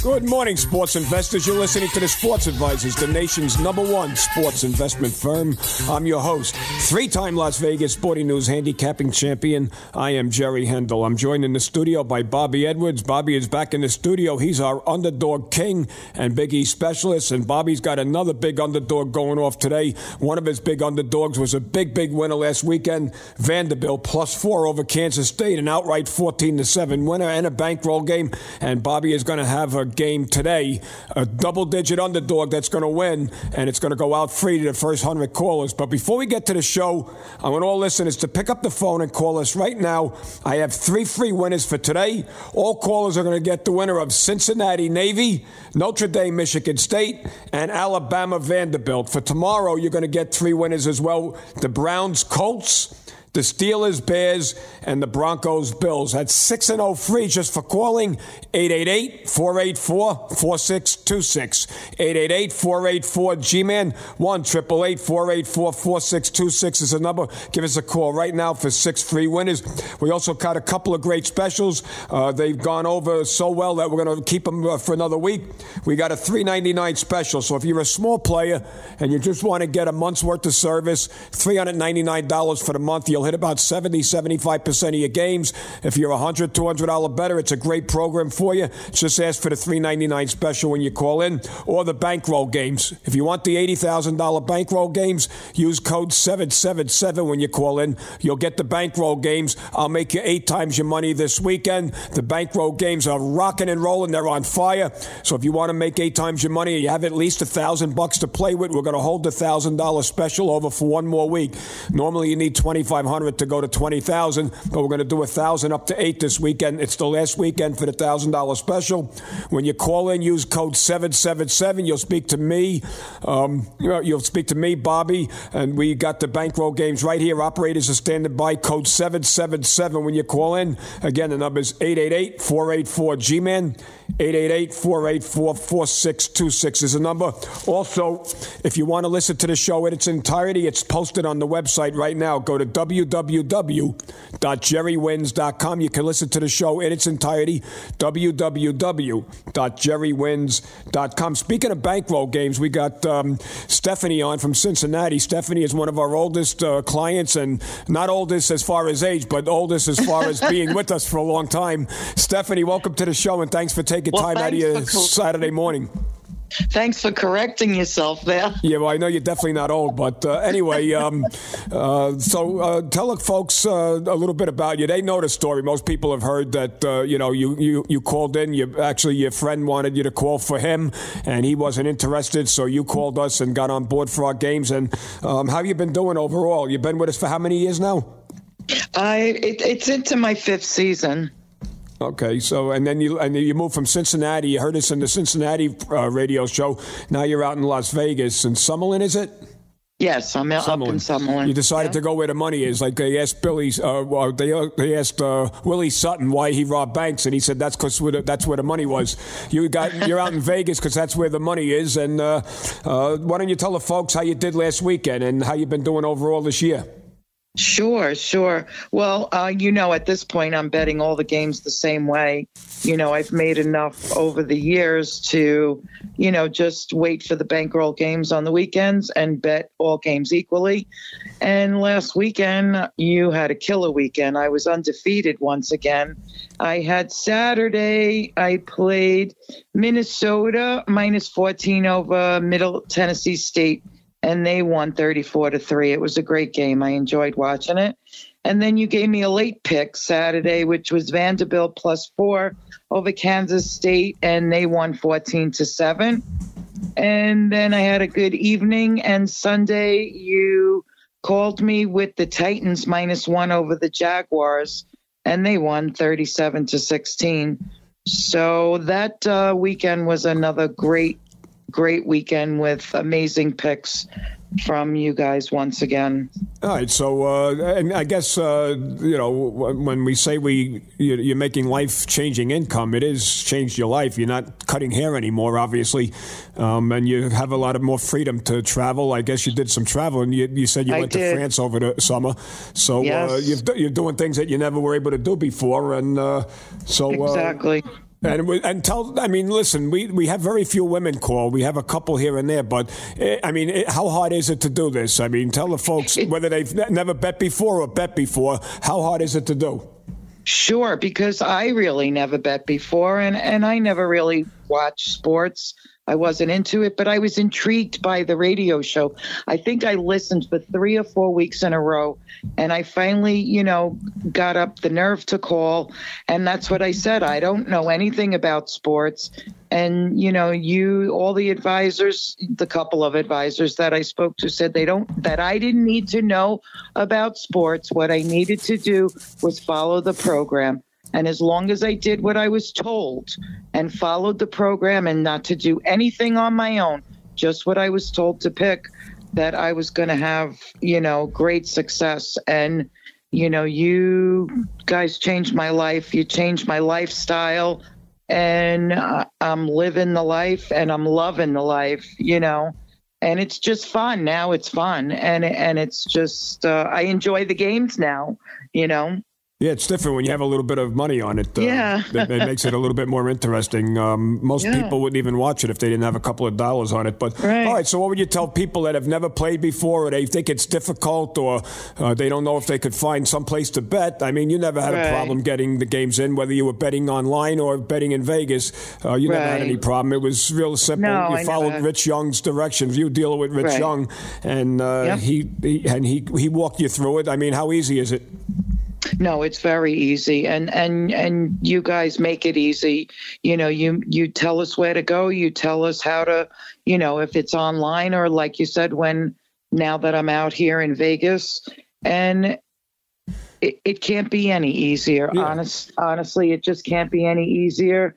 Good morning, sports investors. You're listening to the Sports Advisors, the nation's #1 sports investment firm. I'm your host, three-time Las Vegas Sporting News handicapping champion. I am Jerry Hendel. I'm joined in the studio by Bobby Edwards. Bobby is back in the studio. He's our underdog king and Big E specialist, and Bobby's got another big underdog going off today. One of his big underdogs was a big winner last weekend, Vanderbilt, +4 over Kansas State, an outright 14-7 winner and a bankroll game, and Bobby is going to have a game today, a double-digit underdog that's going to win, and it's going to go out free to the first 100 callers. But before we get to the show, I want all listeners to pick up the phone and call us right now. I have 3 free winners for today. All callers are going to get the winner of Cincinnati Navy, Notre Dame Michigan State, and Alabama Vanderbilt. For tomorrow, you're going to get 3 winners as well, the Browns Colts, the Steelers, Bears, and the Broncos, Bills. That's 6-0 free just for calling. 888-484-4626. 888-484-G-MAN. 1-888-484-4626 is the number. Give us a call right now for 6 free winners. We also got a couple of great specials. They've gone over so well that we're going to keep them for another week. We got a $3.99 special. So if you're a small player and you just want to get a month's worth of service, $399 for the month. You'll hit about 70-75% of your games. If you're $100, $200 better, it's a great program for you. Just ask for the $3.99 special when you call in, or the bankroll games. If you want the $80,000 bankroll games, use code 777 when you call in. You'll get the bankroll games. I'll make you 8 times your money this weekend. The bankroll games are rocking and rolling. They're on fire. So if you want to make 8 times your money and you have at least $1,000 to play with, we're going to hold the $1,000 special over for 1 more week. Normally you need $2,500 to go to $20,000, but we're going to do $1,000 up to 8 this weekend. It's the last weekend for the $1,000 special. When you call in, use code 777. You'll speak to me. You'll speak to me, Bobby, and we got the bankroll games right here. Operators are standing by. Code 777 when you call in. Again, the number is 888-484-G-MAN. 888-484-4626 is the number. Also, if you want to listen to the show in its entirety, it's posted on the website right now. Go to www.jerrywins.com. You can listen to the show in its entirety. www.jerrywins.com. Speaking of bankroll games, we got Stephanie on from Cincinnati. Stephanie is one of our oldest clients, and not oldest as far as age, but oldest as far as being with us for a long time. Stephanie, welcome to the show, and thanks for taking time out of your Saturday morning. Thanks for correcting yourself there. Yeah, well, I know you're definitely not old, but anyway, so tell the folks a little bit about you. They know the story. Most people have heard that, you called in. Your friend wanted you to call for him, and he wasn't interested, so you called us and got on board for our games. And how have you been doing overall? You've been with us for how many years now? It's into my 5th season. Okay, so and then you moved from Cincinnati. You heard us in the Cincinnati radio show. Now you're out in Las Vegas. In Summerlin, is it? Yes, I'm up in Summerlin. You decided to go where the money is. Like they asked they asked Willie Sutton why he robbed banks, and he said that's because that's where the money was. You're out in Vegas because that's where the money is. And why don't you tell the folks how you did last weekend and how you've been doing overall this year? Sure. Well, at this point, I'm betting all the games the same way. I've made enough over the years to, just wait for the bankroll games on the weekends and bet all games equally. And last weekend, you had a killer weekend. I was undefeated once again. I had Saturday, I played Minnesota -14 over Middle Tennessee State. And they won 34-3. It was a great game. I enjoyed watching it. And then you gave me a late pick Saturday, which was Vanderbilt +4 over Kansas State, and they won 14-7. And then I had a good evening. And Sunday, you called me with the Titans -1 over the Jaguars, and they won 37-16. So that weekend was another great great weekend with amazing picks from you guys once again. All right. So, and I guess, when we say you're making life-changing income, it is changed your life. You're not cutting hair anymore, obviously, and you have a lot of more freedom to travel. I guess you did some traveling. You said you went to France over the summer. So yes. You're doing things that you never were able to do before. And exactly. Listen, we have very few women call. We have a couple here and there, but how hard is it to do this? I mean, tell the folks whether they've never bet before or bet before, how hard is it to do? Sure, because I really never bet before, and I never really watched sports. I wasn't into it, but I was intrigued by the radio show. I think I listened for 3 or 4 weeks in a row, and I finally, got up the nerve to call. And that's what I said. I don't know anything about sports. And, all the advisors, the couple of advisors that I spoke to said that I didn't need to know about sports. What I needed to do was follow the program. And as long as I did what I was told and followed the program and not to do anything on my own, just what I was told to pick, that I was going to have, great success. And, you guys changed my life. You changed my lifestyle. And I'm living the life and I'm loving the life, and it's just fun. Now it's fun. And it's just, I enjoy the games now, Yeah, it's different when you have a little bit of money on it. It makes it a little bit more interesting. Most people wouldn't even watch it if they didn't have a couple of dollars on it. But right. All right, so what would you tell people that have never played before, or they think it's difficult, or they don't know if they could find some place to bet? I mean, you never had a problem getting the games in, whether you were betting online or betting in Vegas. You never had any problem. It was real simple. No, you followed Rich Young's directions. You deal with Rich Young, and he walked you through it. I mean, how easy is it? No, it's very easy. And you guys make it easy. You tell us where to go. You tell us how to, if it's online or like you said, now that I'm out here in Vegas, and it can't be any easier. Yeah. Honestly, it just can't be any easier.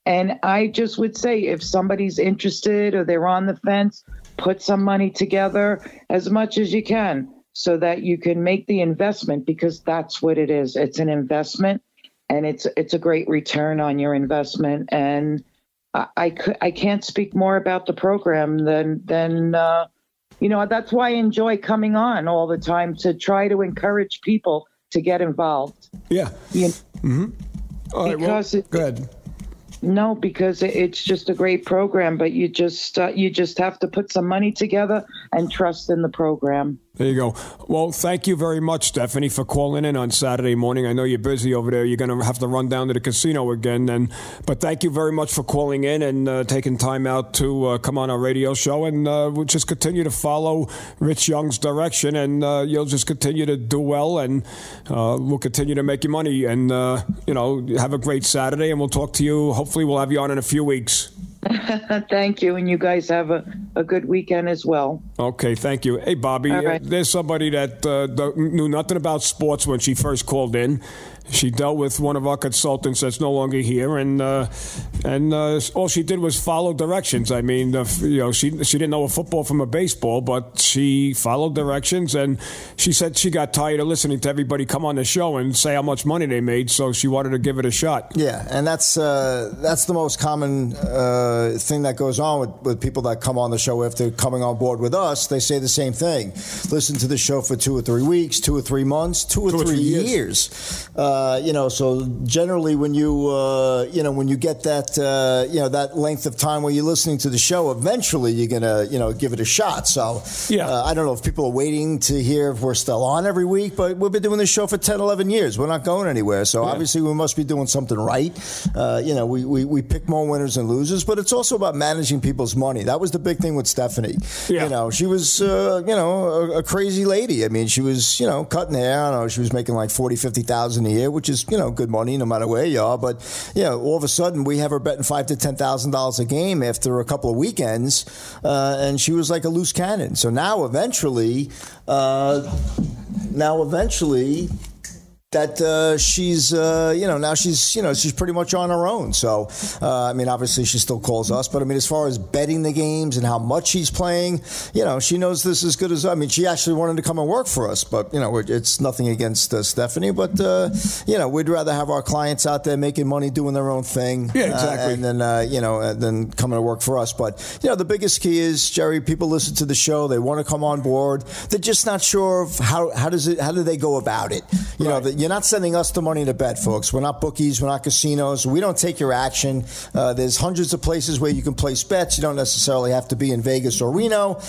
And I just would say if somebody's interested or they're on the fence, put some money together as much as you can, so that you can make the investment, because that's what it is. It's an investment, and it's a great return on your investment. And I can't speak more about the program than that's why I enjoy coming on all the time, to try to encourage people to get involved. Yeah. Mm-hmm. All right, go ahead. No, because it's just a great program, but you just have to put some money together and trust in the program. There you go. Well, thank you very much, Stephanie, for calling in on Saturday morning. I know you're busy over there. You're going to have to run down to the casino again. But thank you very much for calling in and taking time out to come on our radio show. And we'll just continue to follow Rich Young's direction, and you'll just continue to do well, and we'll continue to make you money. And, have a great Saturday, and we'll talk to you. Hopefully we'll have you on in a few weeks. Thank you, and you guys have a good weekend as well. Okay, thank you. Hey, Bobby, there's somebody that knew nothing about sports when she first called in. She dealt with one of our consultants that's no longer here, and all she did was follow directions. I mean, she didn't know a football from a baseball, but she followed directions, and she said she got tired of listening to everybody come on the show and say how much money they made, so she wanted to give it a shot. Yeah, and that's the most common thing that goes on with people that come on the show after coming on board with us. They say the same thing. Listen to the show for 2 or 3 weeks, 2 or 3 months, 2 or 3 years. So generally when you get that, that length of time where you're listening to the show, eventually you're going to, give it a shot. So I don't know if people are waiting to hear if we're still on every week, but we've been doing this show for 10, 11 years. We're not going anywhere. So obviously we must be doing something right. We pick more winners and losers, but it's also about managing people's money. That was the big thing with Stephanie. Yeah. She was, a crazy lady. I mean, she was, cutting hair. I don't know, she was making like $40,000, $50,000 a year, which is, good money no matter where you are. But, all of a sudden we have her betting $5,000 to $10,000 a game after a couple of weekends. And she was like a loose cannon. So now eventually, that she's, now she's pretty much on her own. So, obviously she still calls us, but as far as betting the games and how much she's playing, she knows this as good as, she actually wanted to come and work for us, but, it's nothing against Stephanie, but, we'd rather have our clients out there making money doing their own thing. Yeah, exactly. And then, then coming to work for us. But, the biggest key is, Jerry, people listen to the show. They want to come on board. They're just not sure of how do they go about it. You're not sending us the money to bet, folks. We're not bookies. We're not casinos. We don't take your action. There's hundreds of places where you can place bets. You don't necessarily have to be in Vegas or Reno.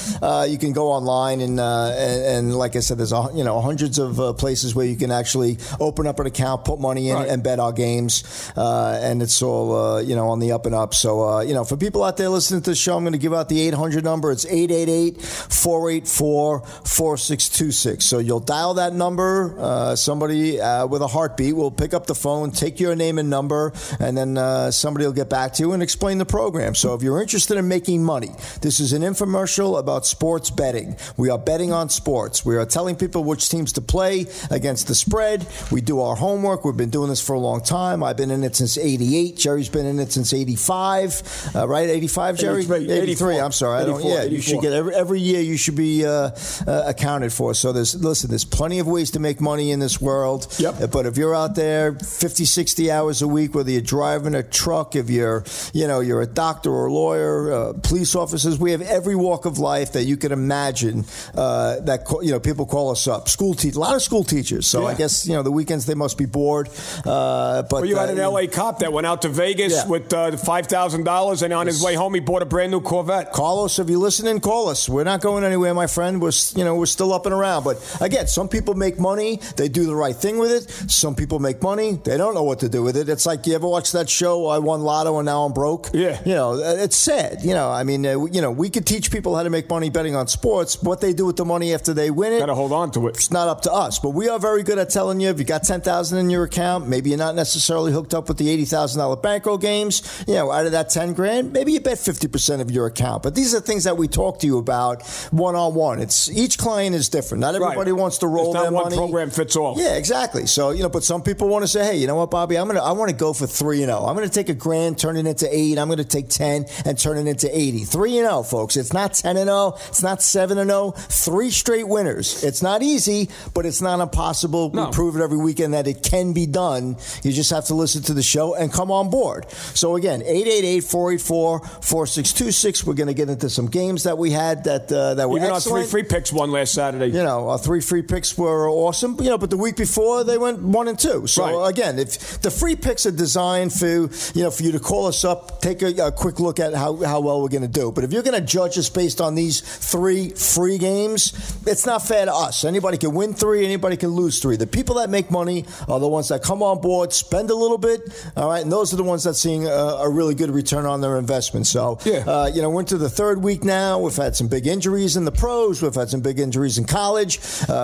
You can go online and like I said, there's hundreds of places where you can actually open up an account, put money in, and bet our games. And it's all on the up and up. So for people out there listening to the show, I'm going to give out the 800 number. It's 888-484-4626. So you'll dial that number. Somebody with a heartbeat will pick up the phone, take your name and number, and then somebody will get back to you and explain the program. So if you're interested in making money, this is an infomercial about sports betting. We are betting on sports. We are telling people which teams to play against the spread. We do our homework. We've been doing this for a long time. I've been in it since 88. Jerry's been in it since 85. Right? 85, Jerry? 83. I'm sorry. 84, you should get every year you should be accounted for. So there's plenty of ways to make money in this world. Yep. But if you're out there 50, 60 hours a week, whether you're driving a truck, if you're a doctor or a lawyer, police officers, we have every walk of life that you can imagine that people call us up. A lot of school teachers. So I guess the weekends they must be bored. But you had an LA cop that went out to Vegas with $5,000, and on his way home he bought a brand new Corvette. Carlos, if you're listening, call us. We're not going anywhere, my friend. We're still up and around. But again, some people make money. They do the right thing with it. Some people make money. They don't know what to do with it. It's like, you ever watch that show, I Won Lotto and Now I'm Broke? Yeah. It's sad. We could teach people how to make money betting on sports. What they do with the money after they win it, got to hold on to it. It's not up to us. But we are very good at telling you, if you got $10,000 in your account, maybe you're not necessarily hooked up with the $80,000 bankroll games. Out of that $10,000, maybe you bet 50% of your account. But these are things that we talk to you about one-on-one. It's each client is different. Not everybody wants to roll their money. It's not one program fits all. Yeah, exactly. So, but some people want to say, hey, you know what, Bobby, I want to go for 3-0. I'm going to take $1,000, turn it into 8. I'm going to take 10 and turn it into 80. 3-0, folks. It's not 10-0. It's not 7-0. 3 straight winners. It's not easy, but it's not impossible. No. We prove it every weekend that it can be done. You just have to listen to the show and come on board. So again, 888-484-4626. We're going to get into some games that we had that were even excellent. our 3 free picks won last Saturday. Our 3 free picks were awesome. But the week before they went 1 and 2. So again, if the free picks are designed for you to call us up, take a quick look at how well we're going to do. But if you're going to judge us based on these 3 free games, it's not fair to us. Anybody can win 3, anybody can lose 3. The people that make money are the ones that come on board, spend a little bit, all right, and those are the ones that seeing a really good return on their investment. So, we're into the 3rd week now. We've had some big injuries in the pros. We've had some big injuries in college.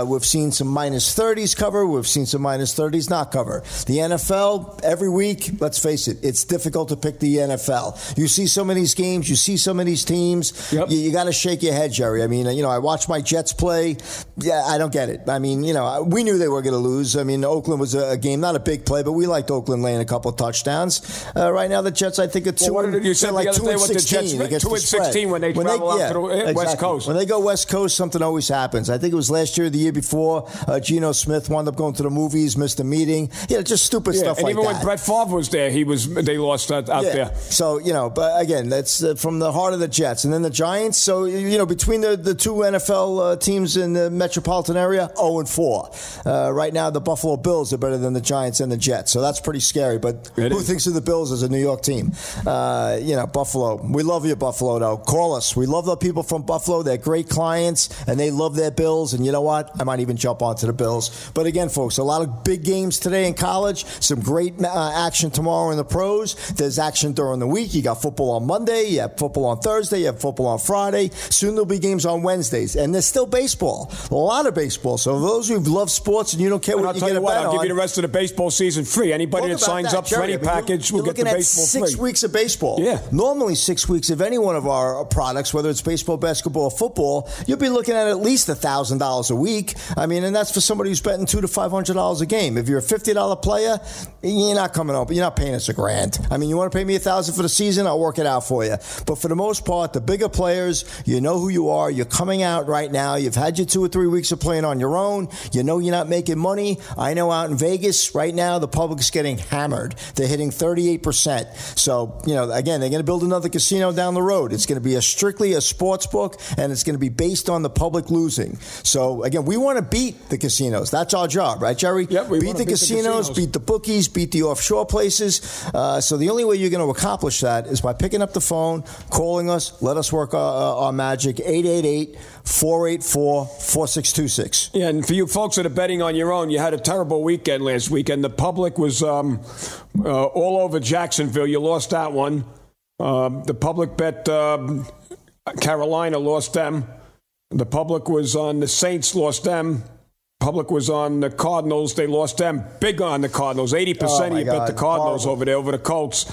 We've seen some minus 30s cover. We've seen some minus 30s not cover. The NFL, every week, let's face it, it's difficult to pick the NFL. You see some of these games, you see some of these teams, you got to shake your head, Jerry. I watched my Jets play. Yeah, I don't get it. We knew they were going to lose. Oakland was a game, not a big play, but we liked Oakland laying a couple of touchdowns. Right now, the Jets, I think, are 2 and 16 against the spread. When they travel out to the West Coast. When they go West Coast, something always happens. I think it was last year or the year before, Geno Smith wound up going to the movies, missed a meeting. Just stupid stuff like that. And even when Brett Favre was there, they lost out there. So, but again, that's from the heart of the Jets. And then the Giants, so, between the 2 NFL teams in the metropolitan area, 0-4. Right now, the Buffalo Bills are better than the Giants and the Jets. So that's pretty scary. But who thinks of the Bills as a New York team? Buffalo. We love you, Buffalo, though. Call us. We love the people from Buffalo. They're great clients, and they love their Bills. And you know what? I might even jump onto the Bills. But again, folks, a lot of big games today in college. Some great action tomorrow in the pros. There's action during the week. You got football on Monday. You have football on Thursday. You have football on Friday. Soon there'll be games on Wednesdays. And there's still baseball. A lot of baseball. So those who love sports and you don't care what you get a bet on. I'll give you the rest of the baseball season free. Anybody that signs up for any package will get the baseball free. 6 weeks of baseball. Yeah. Normally 6 weeks of any one of our products, whether it's baseball, basketball, or football, you'll be looking at least $1,000 a week. And that's for somebody who's betting $200 to $500 $100 a game. If you're a $50 player, you're not coming up. You're not paying us $1,000. I mean, you want to pay me $1,000 for the season? I'll work it out for you. But for the most part, the bigger players, you know who you are. You're coming out right now. You've had your 2 or 3 weeks of playing on your own. You know you're not making money. I know out in Vegas right now, the public's getting hammered. They're hitting 38%. So, again, they're going to build another casino down the road. It's going to be strictly a sports book, and it's going to be based on the public losing. So, again, we want to beat the casinos. That's our job, right, Jerry? Yep, we beat the casinos, beat the bookies, beat the offshore places. So the only way you're going to accomplish that is by picking up the phone, calling us, let us work our magic, 888-484-4626. Yeah, and for you folks that are betting on your own, you had a terrible weekend last weekend. The public was all over Jacksonville. You lost that one. The public bet Carolina, lost them. The public was on the Saints, lost them. Public was on the Cardinals. They lost them. Big on the Cardinals. 80% of you bet the Cardinals over there, over the Colts.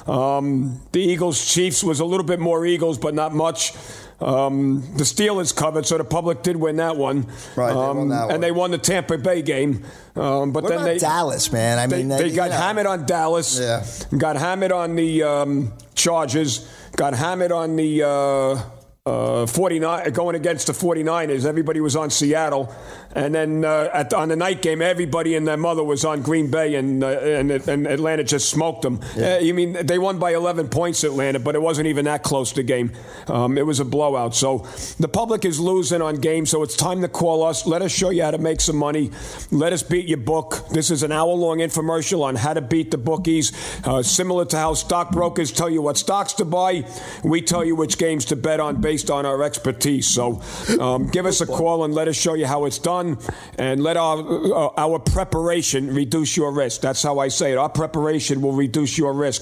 The Eagles, Chiefs was a little bit more Eagles, but not much. The Steelers covered, so the public did win that one. Right, they won that one. And they won the Tampa Bay game. But what then about Dallas, man? I mean, they got hammered on Dallas. Yeah. Got hammered on the Chargers. Got hammered on the 49 going against the 49ers. Everybody was on Seattle. And then on the night game, everybody and their mother was on Green Bay, and Atlanta just smoked them. Yeah. You mean they won by 11 points, Atlanta, but it wasn't even that close to game. It was a blowout. So the public is losing on games, so it's time to call us. Let us show you how to make some money. Let us beat your book. This is an hour-long infomercial on how to beat the bookies, similar to how stockbrokers tell you what stocks to buy. We tell you which games to bet on based on our expertise. So give us a call and let us show you how it's done. And let our preparation reduce your risk. That's how I say it. Our preparation will reduce your risk.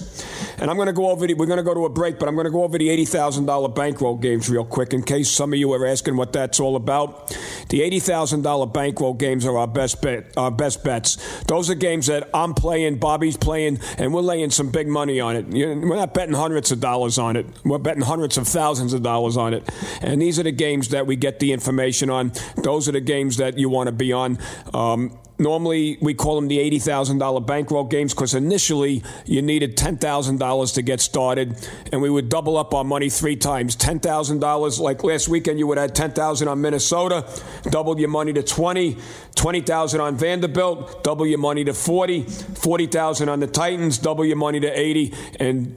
And I'm going to go over we're going to go to a break, but I'm going to go over the $80,000 bankroll games real quick in case some of you are asking what that's all about. The $80,000 bankroll games are our best bets. Those are games that I'm playing, Bobby's playing, and we're laying some big money on it. We're not betting hundreds of dollars on it. We're betting hundreds of thousands of dollars on it. And these are the games that we get the information on. Those are the games that you want to be on. Normally, we call them the $80,000 bankroll games because initially you needed $10,000 to get started, and we would double up our money 3 times. $10,000, like last weekend, you would have had $10,000 on Minnesota, doubled your money to $20,000 on Vanderbilt, double your money to $40,000 on the Titans, double your money to $80,000, and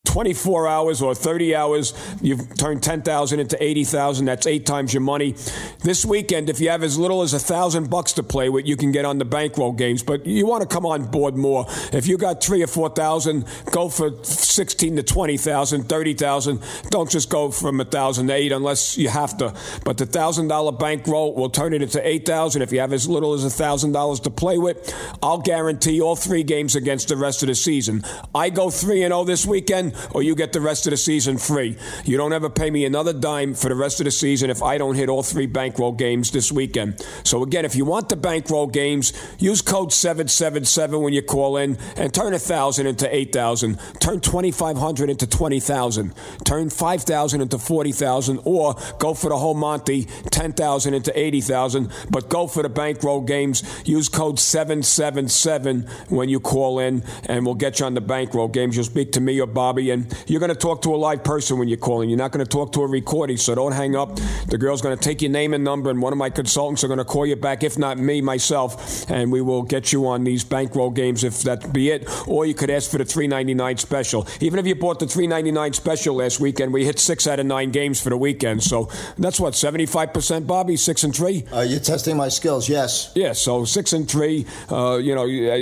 24 hours or 30 hours, you've turned 10,000 into 80,000. That's 8 times your money. This weekend, if you have as little as $1,000 to play with, you can get on the bankroll games. But you want to come on board more. If you got 3,000 or 4,000, go for 16 to 20,000, 30,000. Don't just go from 1,000 to 8 unless you have to. But the $1,000 bankroll will turn it into 8,000 if you have as little as $1,000 to play with. I'll guarantee all 3 games against the rest of the season. I go 3-0 this weekend, or you get the rest of the season free. You don't ever pay me another dime for the rest of the season if I don't hit all 3 bankroll games this weekend. So again, if you want the bankroll games, use code 777 when you call in and turn 1,000 into 8,000. Turn 2,500 into 20,000. Turn 5,000 into 40,000, or go for the whole Monty, 10,000 into 80,000. But go for the bankroll games. Use code 777 when you call in, and we'll get you on the bankroll games. You'll speak to me or Bobby, and you're going to talk to a live person when you're calling. You're not going to talk to a recording, so don't hang up. The girl's going to take your name and number, and one of my consultants are going to call you back, if not me, myself, and we will get you on these bankroll games if that be it. Or you could ask for the $3.99 special. Even if you bought the $3.99 special last weekend, we hit 6 out of 9 games for the weekend. So that's what, 75%, Bobby? 6-3? You're testing my skills, yes. Yeah, so 6-3.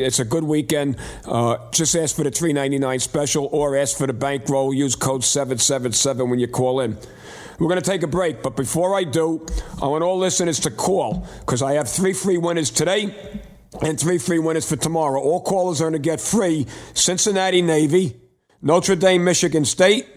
It's a good weekend. Just ask for the $3.99 special or ask for the bankroll. Use code 777 when you call in. We're going to take a break, but before I do, I want all listeners to call because I have 3 free winners today and 3 free winners for tomorrow. All callers are going to get free Cincinnati Navy, Notre Dame Michigan State,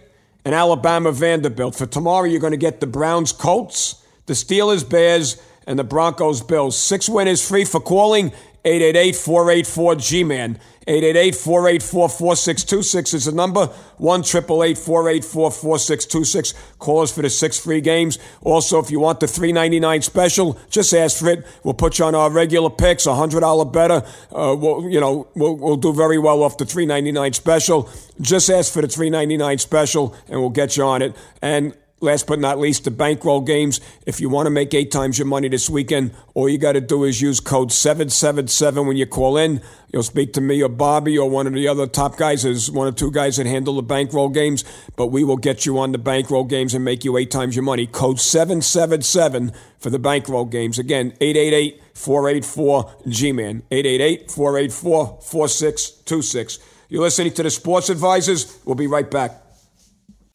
and Alabama Vanderbilt. For tomorrow, you're going to get the Browns Colts, the Steelers Bears, and the Broncos Bills. 6 winners free for calling 888-484-G-MAN. 888-484-4626 is the number. 1-888-484-4626. Call us for the 6 free games. Also, if you want the $3.99 special, just ask for it. We'll put you on our regular picks, $100 better. We'll do very well off the $3.99 special. Just ask for the $3.99 special, and we'll get you on it. And last but not least, the bankroll games. If you want to make 8 times your money this weekend, all you got to do is use code 777 when you call in. You'll speak to me or Bobby or one of the other top guys. There's 1 or 2 guys that handle the bankroll games, but we will get you on the bankroll games and make you 8 times your money. Code 777 for the bankroll games. Again, 888-484-G-MAN. 888-484-4626. You're listening to the Sports Advisors. We'll be right back.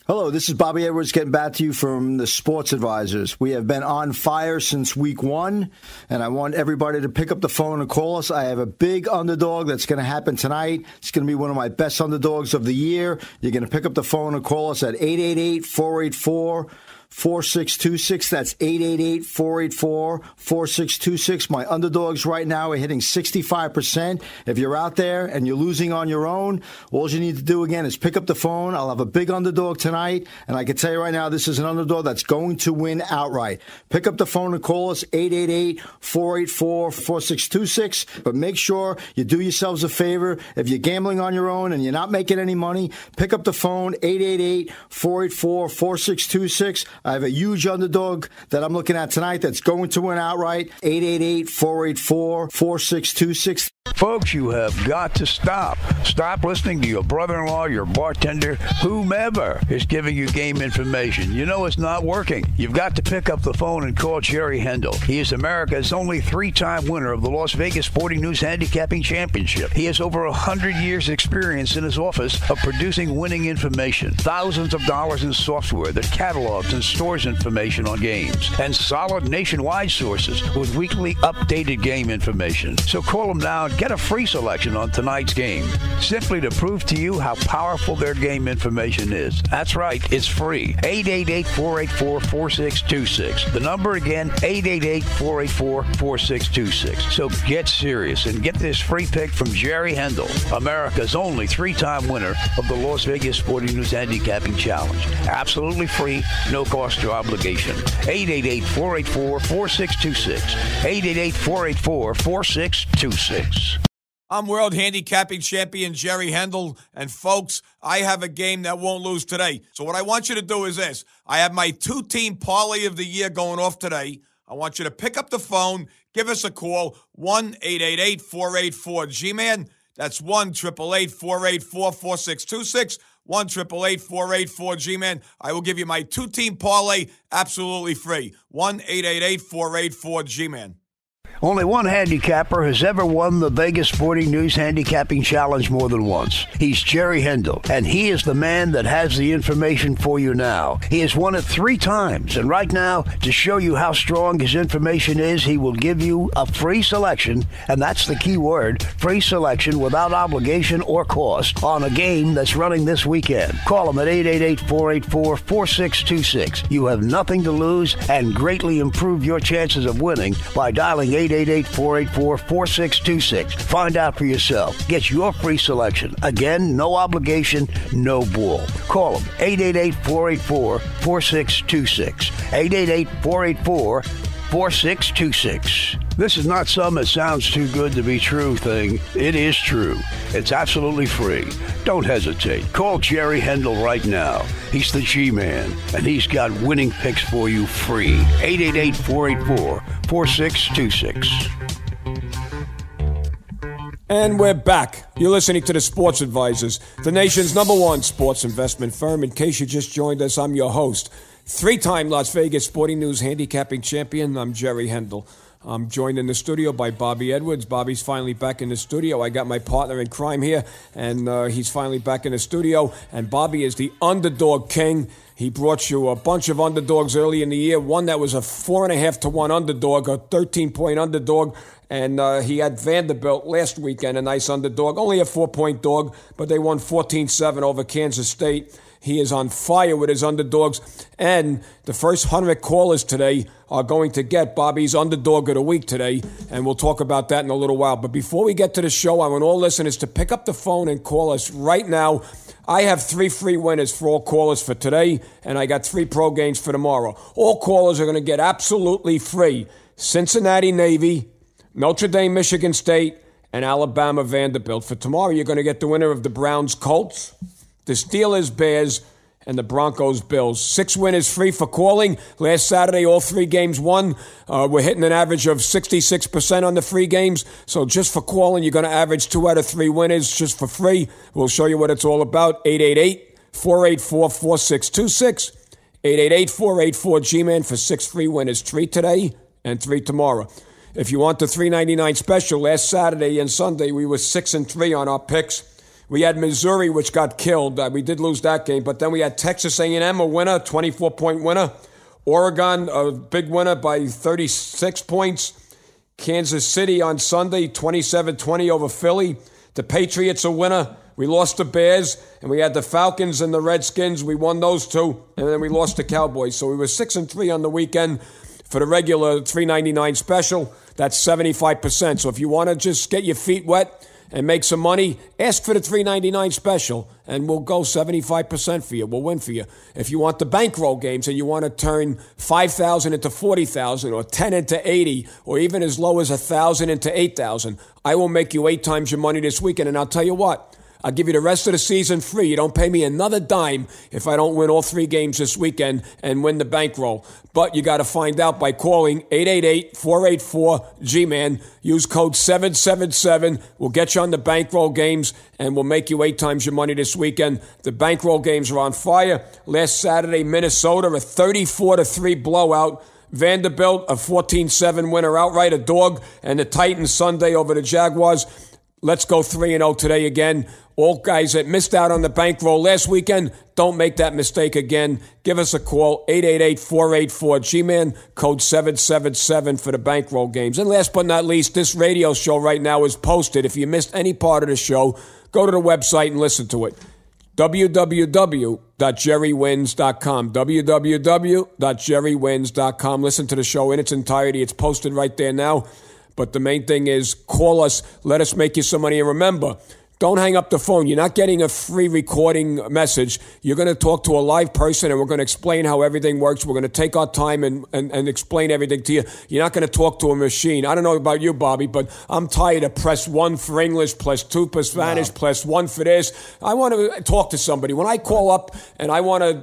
Hello, this is Bobby Edwards getting back to you from the Sports Advisors. We have been on fire since week 1, and I want everybody to pick up the phone and call us. I have a big underdog that's going to happen tonight. It's going to be one of my best underdogs of the year. You're going to pick up the phone and call us at 888-484-4626. That's 888-484-4626. My underdogs right now are hitting 65%. If you're out there and you're losing on your own, all you need to do again is pick up the phone. I'll have a big underdog tonight, and I can tell you right now, this is an underdog that's going to win outright. Pick up the phone and call us, 888-484-4626. But make sure you do yourselves a favor. If you're gambling on your own and you're not making any money, pick up the phone, 888-484-4626. I have a huge underdog that I'm looking at tonight that's going to win outright. 888-484-4626. Folks, you have got to stop. Stop listening to your brother-in-law, your bartender, whomever is giving you game information. You know it's not working. You've got to pick up the phone and call Jerry Hendel. He is America's only 3-time winner of the Las Vegas Sporting News Handicapping Championship. He has over 100 years' experience in his office of producing winning information. Thousands of dollars in software that catalogs and stores information on games. And solid nationwide sources with weekly updated game information. So call him now and get a free selection on tonight's game, simply to prove to you how powerful their game information is. That's right, it's free. 888-484-4626. The number again, 888-484-4626. So get serious and get this free pick from Jerry Hendel, America's only 3-time winner of the Las Vegas Sporting News Handicapping Challenge. Absolutely free, no cost or obligation. 888-484-4626. 888-484-4626. I'm World Handicapping Champion Jerry Hendel, and folks, I have a game that won't lose today. So what I want you to do is this. I have my 2-team parlay of the year going off today. I want you to pick up the phone, give us a call, 1-888-484-G-MAN. That's 1-888-484-4626. 1-888-484-G-MAN. I will give you my 2-team parlay absolutely free. 1-888-484-G-MAN. Only one handicapper has ever won the Vegas Sporting News Handicapping Challenge more than once. He's Jerry Hendel, and he is the man that has the information for you now. He has won it 3 times, and right now, to show you how strong his information is, he will give you a free selection, and that's the key word, free selection without obligation or cost on a game that's running this weekend. Call him at 888-484-4626. You have nothing to lose and greatly improve your chances of winning by dialing 888-484-4626. Find out for yourself. Get your free selection. Again, no obligation, no bull. Call them 888-484-4626. 888-484-4626. This is not some "it sounds too good to be true" thing. It is true. It's absolutely free. Don't hesitate. Call Jerry Hendel right now. He's the G-Man, and he's got winning picks for you free. 888-484-4626. And we're back. You're listening to the Sports Advisors, the nation's #1 sports investment firm. In case you just joined us, I'm your host, 3-time Las Vegas Sporting News Handicapping Champion. I'm Jerry Hendel. I'm joined in the studio by Bobby Edwards. Bobby's finally back in the studio. I got my partner in crime here, and he's finally back in the studio. And Bobby is the underdog king. He brought you a bunch of underdogs early in the year. One that was a 4.5-to-1 underdog, a 13-point underdog. And he had Vanderbilt last weekend, a nice underdog. Only a 4-point dog, but they won 14-7 over Kansas State. He is on fire with his underdogs. And the first 100 callers today are going to get Bobby's Underdog of the Week today. And we'll talk about that in a little while. But before we get to the show, I want all listeners to pick up the phone and call us right now. I have 3 free winners for all callers for today, and I got 3 pro games for tomorrow. All callers are going to get absolutely free Cincinnati Navy, Notre Dame Michigan State, and Alabama Vanderbilt. For tomorrow, you're going to get the winner of the Browns Colts, the Steelers Bears, and the Broncos Bills. 6 winners free for calling. Last Saturday, all 3 games won. We're hitting an average of 66% on the free games. So just for calling, you're going to average 2 out of 3 winners just for free. We'll show you what it's all about. 888-484-4626. 888-484-G-Man for 6 free winners. 3 today and 3 tomorrow. If you want the $3.99 special, last Saturday and Sunday, we were 6-3 on our picks. We had Missouri, which got killed. We did lose that game. But then we had Texas A&M, a winner, 24-point winner. Oregon, a big winner by 36 points. Kansas City on Sunday, 27-20 over Philly. The Patriots, a winner. We lost the Bears, and we had the Falcons and the Redskins. We won those 2, and then we lost the Cowboys. So we were 6-3 on the weekend. For the regular $3.99 special, that's 75%. So if you want to just get your feet wet and make some money, ask for the $3.99 special, and we'll go 75% for you. We'll win for you. If you want the bankroll games and you want to turn $5,000 into $40,000 or $10 into $80 or even as low as $1,000 into $8,000, I will make you 8 times your money this weekend. And I'll tell you what, I'll give you the rest of the season free. You don't pay me another dime if I don't win all 3 games this weekend and win the bankroll. But you got to find out by calling 888-484-G-MAN. Use code 777. We'll get you on the bankroll games, and we'll make you 8 times your money this weekend. The bankroll games are on fire. Last Saturday, Minnesota, a 34-3 blowout. Vanderbilt, a 14-7 winner outright, a dog. And the Titans Sunday over the Jaguars. Let's go 3-0 today again. All guys that missed out on the bankroll last weekend, don't make that mistake again. Give us a call, 888-484-G-MAN, code 777 for the bankroll games. And last but not least, this radio show right now is posted. If you missed any part of the show, go to the website and listen to it. www.jerrywins.com. www.jerrywins.com. Listen to the show in its entirety. It's posted right there now. But the main thing is call us, let us make you some money. And remember, don't hang up the phone. You're not getting a free recording message. You're going to talk to a live person, and we're going to explain how everything works. We're going to take our time and explain everything to you. You're not going to talk to a machine. I don't know about you, Bobby, but I'm tired of press 1 for English, plus 2 for Spanish, plus 1 for this. I want to talk to somebody. When I call up and I want to,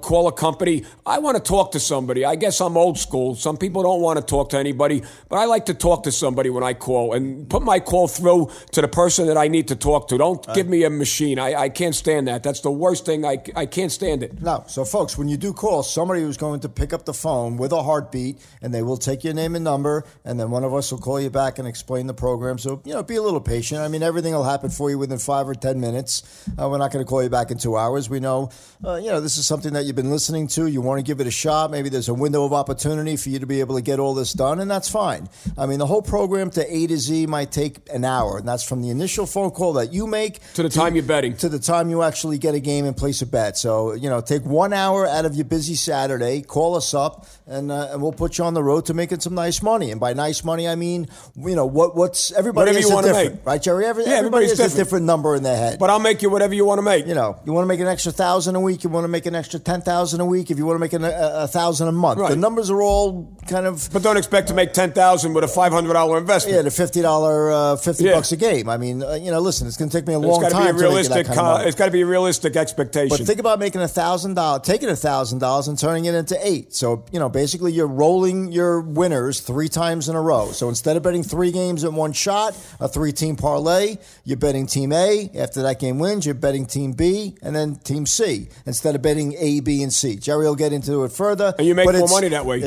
call a company, I want to talk to somebody. I guess I'm old school. Some people don't want to talk to anybody, but I like to talk to somebody when I call and put my call through to the person that I need to talk to. Don't give me a machine. I can't stand that. That's the worst thing. I can't stand it. No. So, folks, when you do call, somebody who's going to pick up the phone with a heartbeat, and they will take your name and number, and then one of us will call you back and explain the program. So, be a little patient. I mean, everything will happen for you within 5 or 10 minutes. We're not going to call you back in 2 hours. We know, this is something that you've been listening to. You want to give it a shot. Maybe there's a window of opportunity for you to be able to get all this done, and that's fine. I mean, the whole program to A to Z might take an hour, and that's from the initial phone call that you make to the time you're betting, to the time you actually get a game and place a bet. So take 1 hour out of your busy Saturday, call us up, and we'll put you on the road to making some nice money. And by nice money, I mean what's everybody whatever is you want different, to make, right, Jerry? Everybody has a different number in their head. But I'll make you whatever you want to make. You want to make an extra $1,000 a week. You want to make an extra $10,000 a week. If you want to make $1,000 a month, right. The numbers are all kind of. But don't expect to make $10,000 with a $500 investment. Yeah, the $50 bucks a game. I mean, listen, it's going to take me a long time to make that kind of money. It's got to be a realistic expectation. But think about making $1,000, taking $1,000 and turning it into $8. So basically you're rolling your winners 3 times in a row. So instead of betting 3 games in one shot, a 3-team parlay, you're betting Team A. After that game wins, you're betting Team B and then Team C instead of betting A, B, and C. Jerry will get into it further. And you make more money that way.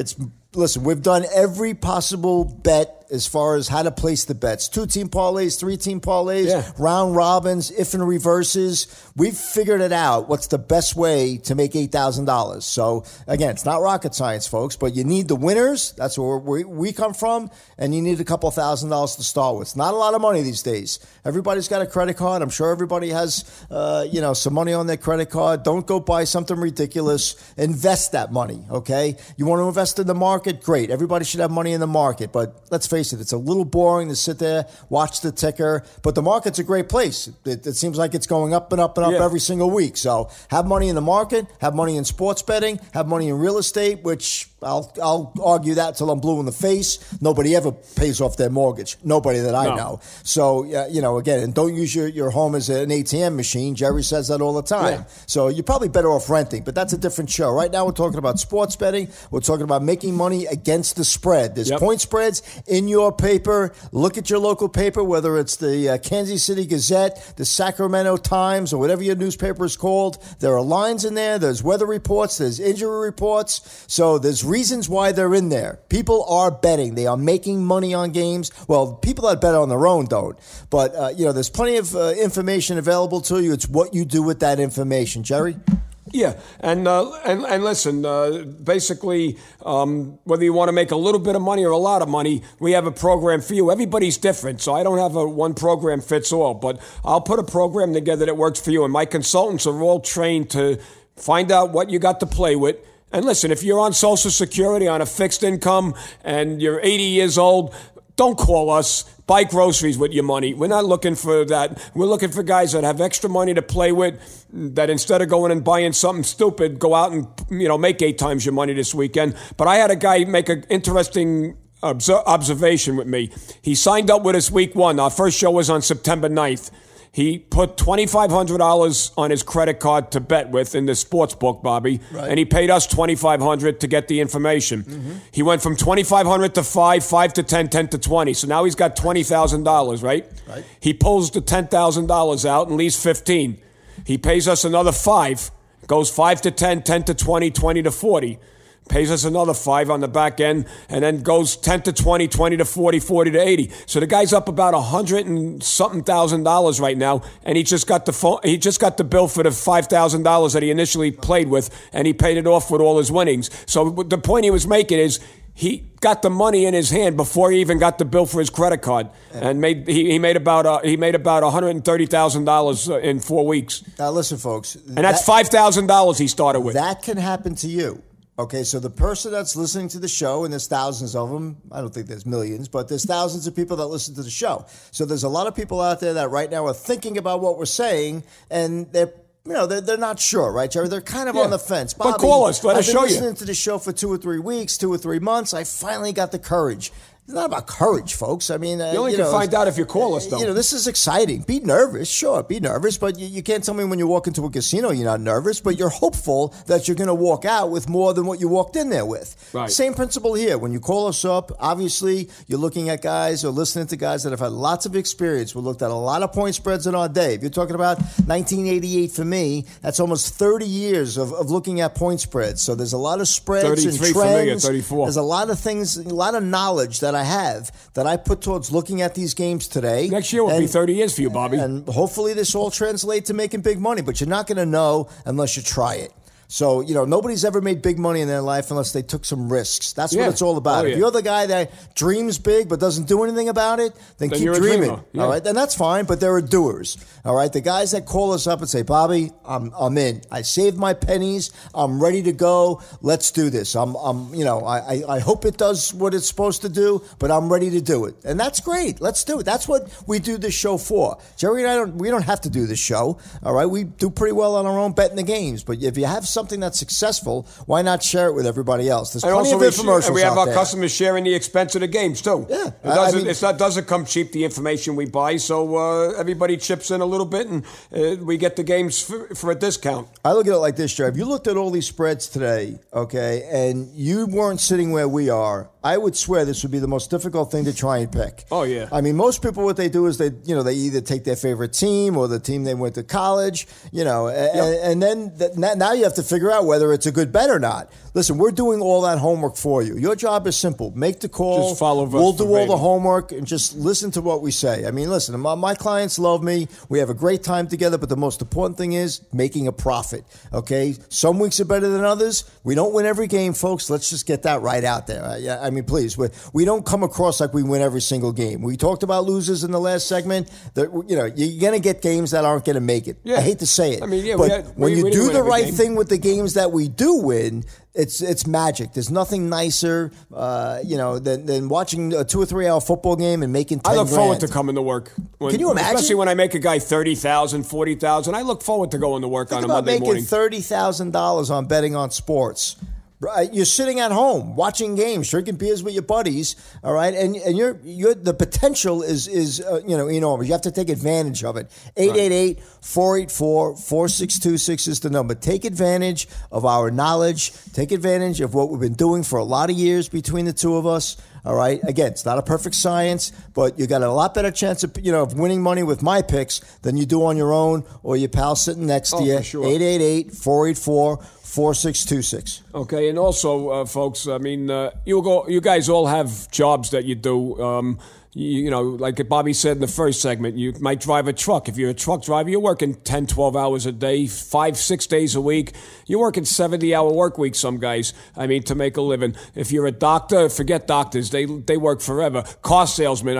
Listen, we've done every possible bet as far as how to place the bets. 2-team parlays, 3-team parlays, round robins, if and reverses. We've figured it out what's the best way to make $8,000. So, again, it's not rocket science, folks, but you need the winners. That's where we come from, and you need a couple $1,000s to start with. It's not a lot of money these days. Everybody's got a credit card. I'm sure everybody has, some money on their credit card. Don't go buy something ridiculous. Invest that money, okay? You want to invest in the market? Great. Everybody should have money in the market, but let's face it, it's a little boring to sit there, watch the ticker, but the market's a great place. It seems like it's going up and up and up every single week. So have money in the market, have money in sports betting, have money in real estate, which I'll argue that till I'm blue in the face. Nobody ever pays off their mortgage. Nobody that I know. So, again, and don't use your home as an ATM machine. Jerry says that all the time. Yeah. So you're probably better off renting, but that's a different show. Right now we're talking about sports betting. We're talking about making money against the spread. There's point spreads in your paper. Look at your local paper, whether it's the Kansas City Gazette, the Sacramento Times, or whatever your newspaper is called. There are lines in there. There's weather reports. There's injury reports. So there's reasons why they're in there. People are betting. They are making money on games. Well, people that bet on their own don't. But, there's plenty of information available to you. It's what you do with that information. Jerry? Yeah, and listen, basically, whether you want to make a little bit of money or a lot of money, we have a program for you. Everybody's different, so I don't have a one program fits all, but I'll put a program together that works for you, and my consultants are all trained to find out what you got to play with. And listen, if you're on Social Security on a fixed income and you're 80 years old, don't call us. Buy groceries with your money. We're not looking for that. We're looking for guys that have extra money to play with, that instead of going and buying something stupid, go out and make 8 times your money this weekend. But I had a guy make an interesting observation with me. He signed up with us week 1. Our first show was on September 9th. He put $2,500 on his credit card to bet with in the sports book, Bobby, and he paid us $2,500 to get the information. Mm-hmm. He went from $2,500 to $5 to $10, $10 to $20. So now he's got $20,000, right? He pulls the $10,000 out and leaves $15,000. He pays us another $5, goes $5 to $10, $10 to $20, $20 to $40. Pays us another $5 on the back end, and then goes $10 to $20, $20 to $40, $40 to $80. So the guy's up about $100 and something thousand right now, and he just got the bill for the $5,000 that he initially played with, and he paid it off with all his winnings. So the point he was making is he got the money in his hand before he even got the bill for his credit card, and he made about $130,000 in 4 weeks. Now listen, folks, and that's $5,000 he started with. That can happen to you. Okay, so the person that's listening to the show, and there's thousands of them, I don't think there's millions, but there's thousands of people that listen to the show. So there's a lot of people out there that right now are thinking about what we're saying, and they're not sure, right, Jerry? They're kind of on the fence. Bobby, but call us. Let us show you. I've been listening to the show for 2 or 3 weeks, 2 or 3 months. I finally got the courage. It's not about courage, folks. I mean, you only can find out if you call us, though. This is exciting. Be nervous, sure, be nervous, but you can't tell me when you walk into a casino you're not nervous, but you're hopeful that you're going to walk out with more than what you walked in there with. Right. Same principle here. When you call us up, obviously you're looking at guys or listening to guys that have had lots of experience. We looked at a lot of point spreads in our day. If you're talking about 1988 for me, that's almost 30 years of looking at point spreads. So there's a lot of spreads and trends. 33 for me at 34. There's a lot of things, a lot of knowledge that I have that I put towards looking at these games today. Next year will be 30 years for you, Bobby. And hopefully this all translates to making big money, but you're not going to know unless you try it. So, nobody's ever made big money in their life unless they took some risks. That's what it's all about. If you're the guy that dreams big but doesn't do anything about it, then keep dreaming. All right? And that's fine, but there are doers. All right? The guys that call us up and say, Bobby, I'm in. I saved my pennies. I'm ready to go. Let's do this. I hope it does what it's supposed to do, but I'm ready to do it. And that's great. Let's do it. That's what we do this show for. Jerry and we don't have to do this show. All right? We do pretty well on our own betting the games. But if you have something that's successful, why not share it with everybody else? There's plenty of infomercials and we have out our there. Customers sharing the expense of the games too. Yeah, it doesn't come cheap, the information we buy. So everybody chips in a little bit, and we get the games for a discount. I look at it like this, Jerry. If you looked at all these spreads today, okay, and you weren't sitting where we are, I would swear this would be the most difficult thing to try and pick. Oh, yeah. I mean, most people, what they do is they either take their favorite team or the team they went to college, and then now you have to figure out whether it's a good bet or not. Listen, we're doing all that homework for you. Your job is simple. Make the call. Just follow us. We'll do all the homework and just listen to what we say. I mean, listen, my clients love me. We have a great time together, but the most important thing is making a profit, okay? Some weeks are better than others. We don't win every game, folks. Let's just get that right out there. I mean, please, we don't come across like we win every single game. We talked about losers in the last segment. That you're going to get games that aren't going to make it. Yeah. I hate to say it. I mean, but when you do the right thing with the games that we do win, it's magic. There's nothing nicer, than watching a 2 or 3 hour football game and making $10,000. I look forward to coming to work. Can you imagine? Especially when I make a guy $30,000, $40,000. I look forward to going to work on a Monday morning. Think about making $30,000 on betting on sports. You're sitting at home watching games, drinking beers with your buddies, all right, and you're the potential is enormous. You have to take advantage of it. 888-484-4626 is the number. Take advantage of our knowledge. Take advantage of what we've been doing for a lot of years between the two of us. All right. Again, it's not a perfect science, but you got a lot better chance of winning money with my picks than you do on your own or your pal sitting next to you. For sure. 888-484-4626. Okay, and also, folks, I mean, you guys all have jobs that you do. Like Bobby said in the first segment, you might drive a truck. If you're a truck driver, you're working 10, 12 hours a day, 5, 6 days a week. You're working 70-hour work weeks, some guys, to make a living. If you're a doctor, forget doctors. They work forever. Car salesmen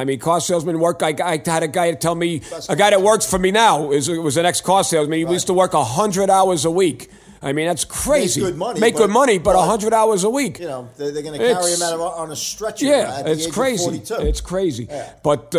work. I had a guy tell me, a guy that works for me now was an ex-car salesman. He used to work 100 hours a week. I mean, that's crazy. Make good money, but 100 hours a week. They're going to carry him out on a stretcher. Yeah, at the it's age crazy. Of 42. It's crazy. Yeah. But,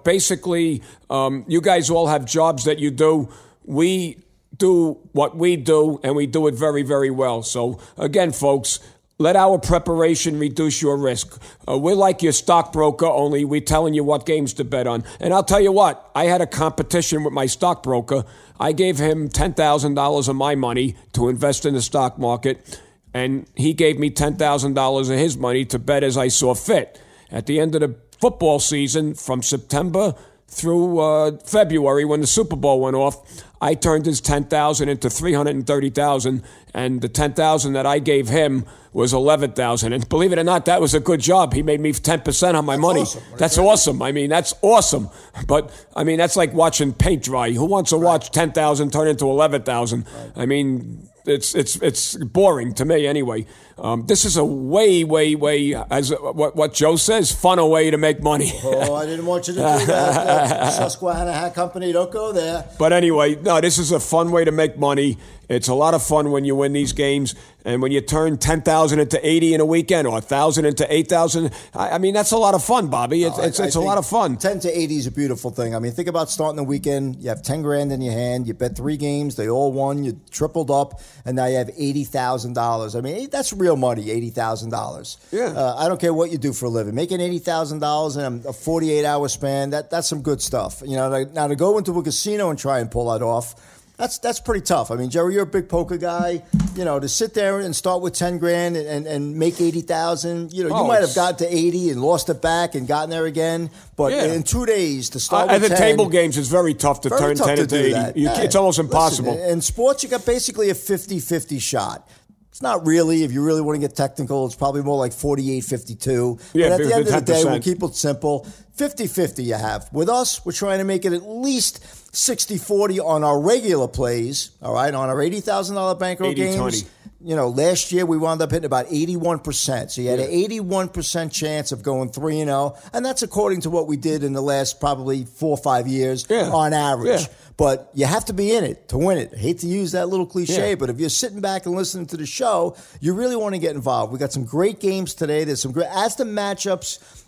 basically, you guys all have jobs that you do. We do what we do, and we do it very, very well. So, again, folks, let our preparation reduce your risk. We're like your stockbroker, only we're telling you what games to bet on. And I'll tell you what, I had a competition with my stockbroker. I gave him $10,000 of my money to invest in the stock market, and he gave me $10,000 of his money to bet as I saw fit. At the end of the football season, from September through February, when the Super Bowl went off, I turned his $10,000 into $330,000, and the $10,000 that I gave him was $11,000. And believe it or not, that was a good job. He made me 10% on my money. Awesome. That's awesome. I mean, that's awesome. But I mean, that's like watching paint dry. Who wants to watch 10,000 turn into 11,000? Right. I mean, it's boring to me anyway. This is a way, as what Joe says, funner way to make money. Oh, I didn't want you to do that. Susquehanna Hat Company, don't go there. But anyway, no, this is a fun way to make money. It's a lot of fun when you win these games, and when you turn 10,000 into 80 in a weekend, or 1,000 into 8,000. I mean, that's a lot of fun, Bobby. It's a lot of fun. 10 to 80 is a beautiful thing. I mean, think about starting the weekend. You have 10 grand in your hand. You bet 3 games. They all won. You tripled up, and now you have $80,000. I mean, that's real money. $80,000. Yeah. I don't care what you do for a living. Making $80,000 in a 48-hour span. That's some good stuff. Now to go into a casino and try and pull that off. That's pretty tough. I mean, Jerry, you're a big poker guy. To sit there and start with 10 grand and make 80,000. You might have got to 80 and lost it back and gotten there again. But in 2 days to start with 10. At the table games, it's very tough to turn 10 into 80. It's almost impossible. Listen, in sports, you got basically a 50-50 shot. It's not really, if you really want to get technical, it's probably more like 48-52. Yeah, but at the end of the day, 10%. we'll keep it simple. 50-50 you have. With us, we're trying to make it at least 60-40 on our regular plays, all right, on our $80,000 bankroll games. 80-20. Last year we wound up hitting about 81%. So you had an 81% chance of going 3-0, and that's according to what we did in the last probably 4 or 5 years on average. Yeah. But you have to be in it to win it. I hate to use that little cliche, but if you're sitting back and listening to the show, you really want to get involved. We got some great games today. There's some great, as the matchups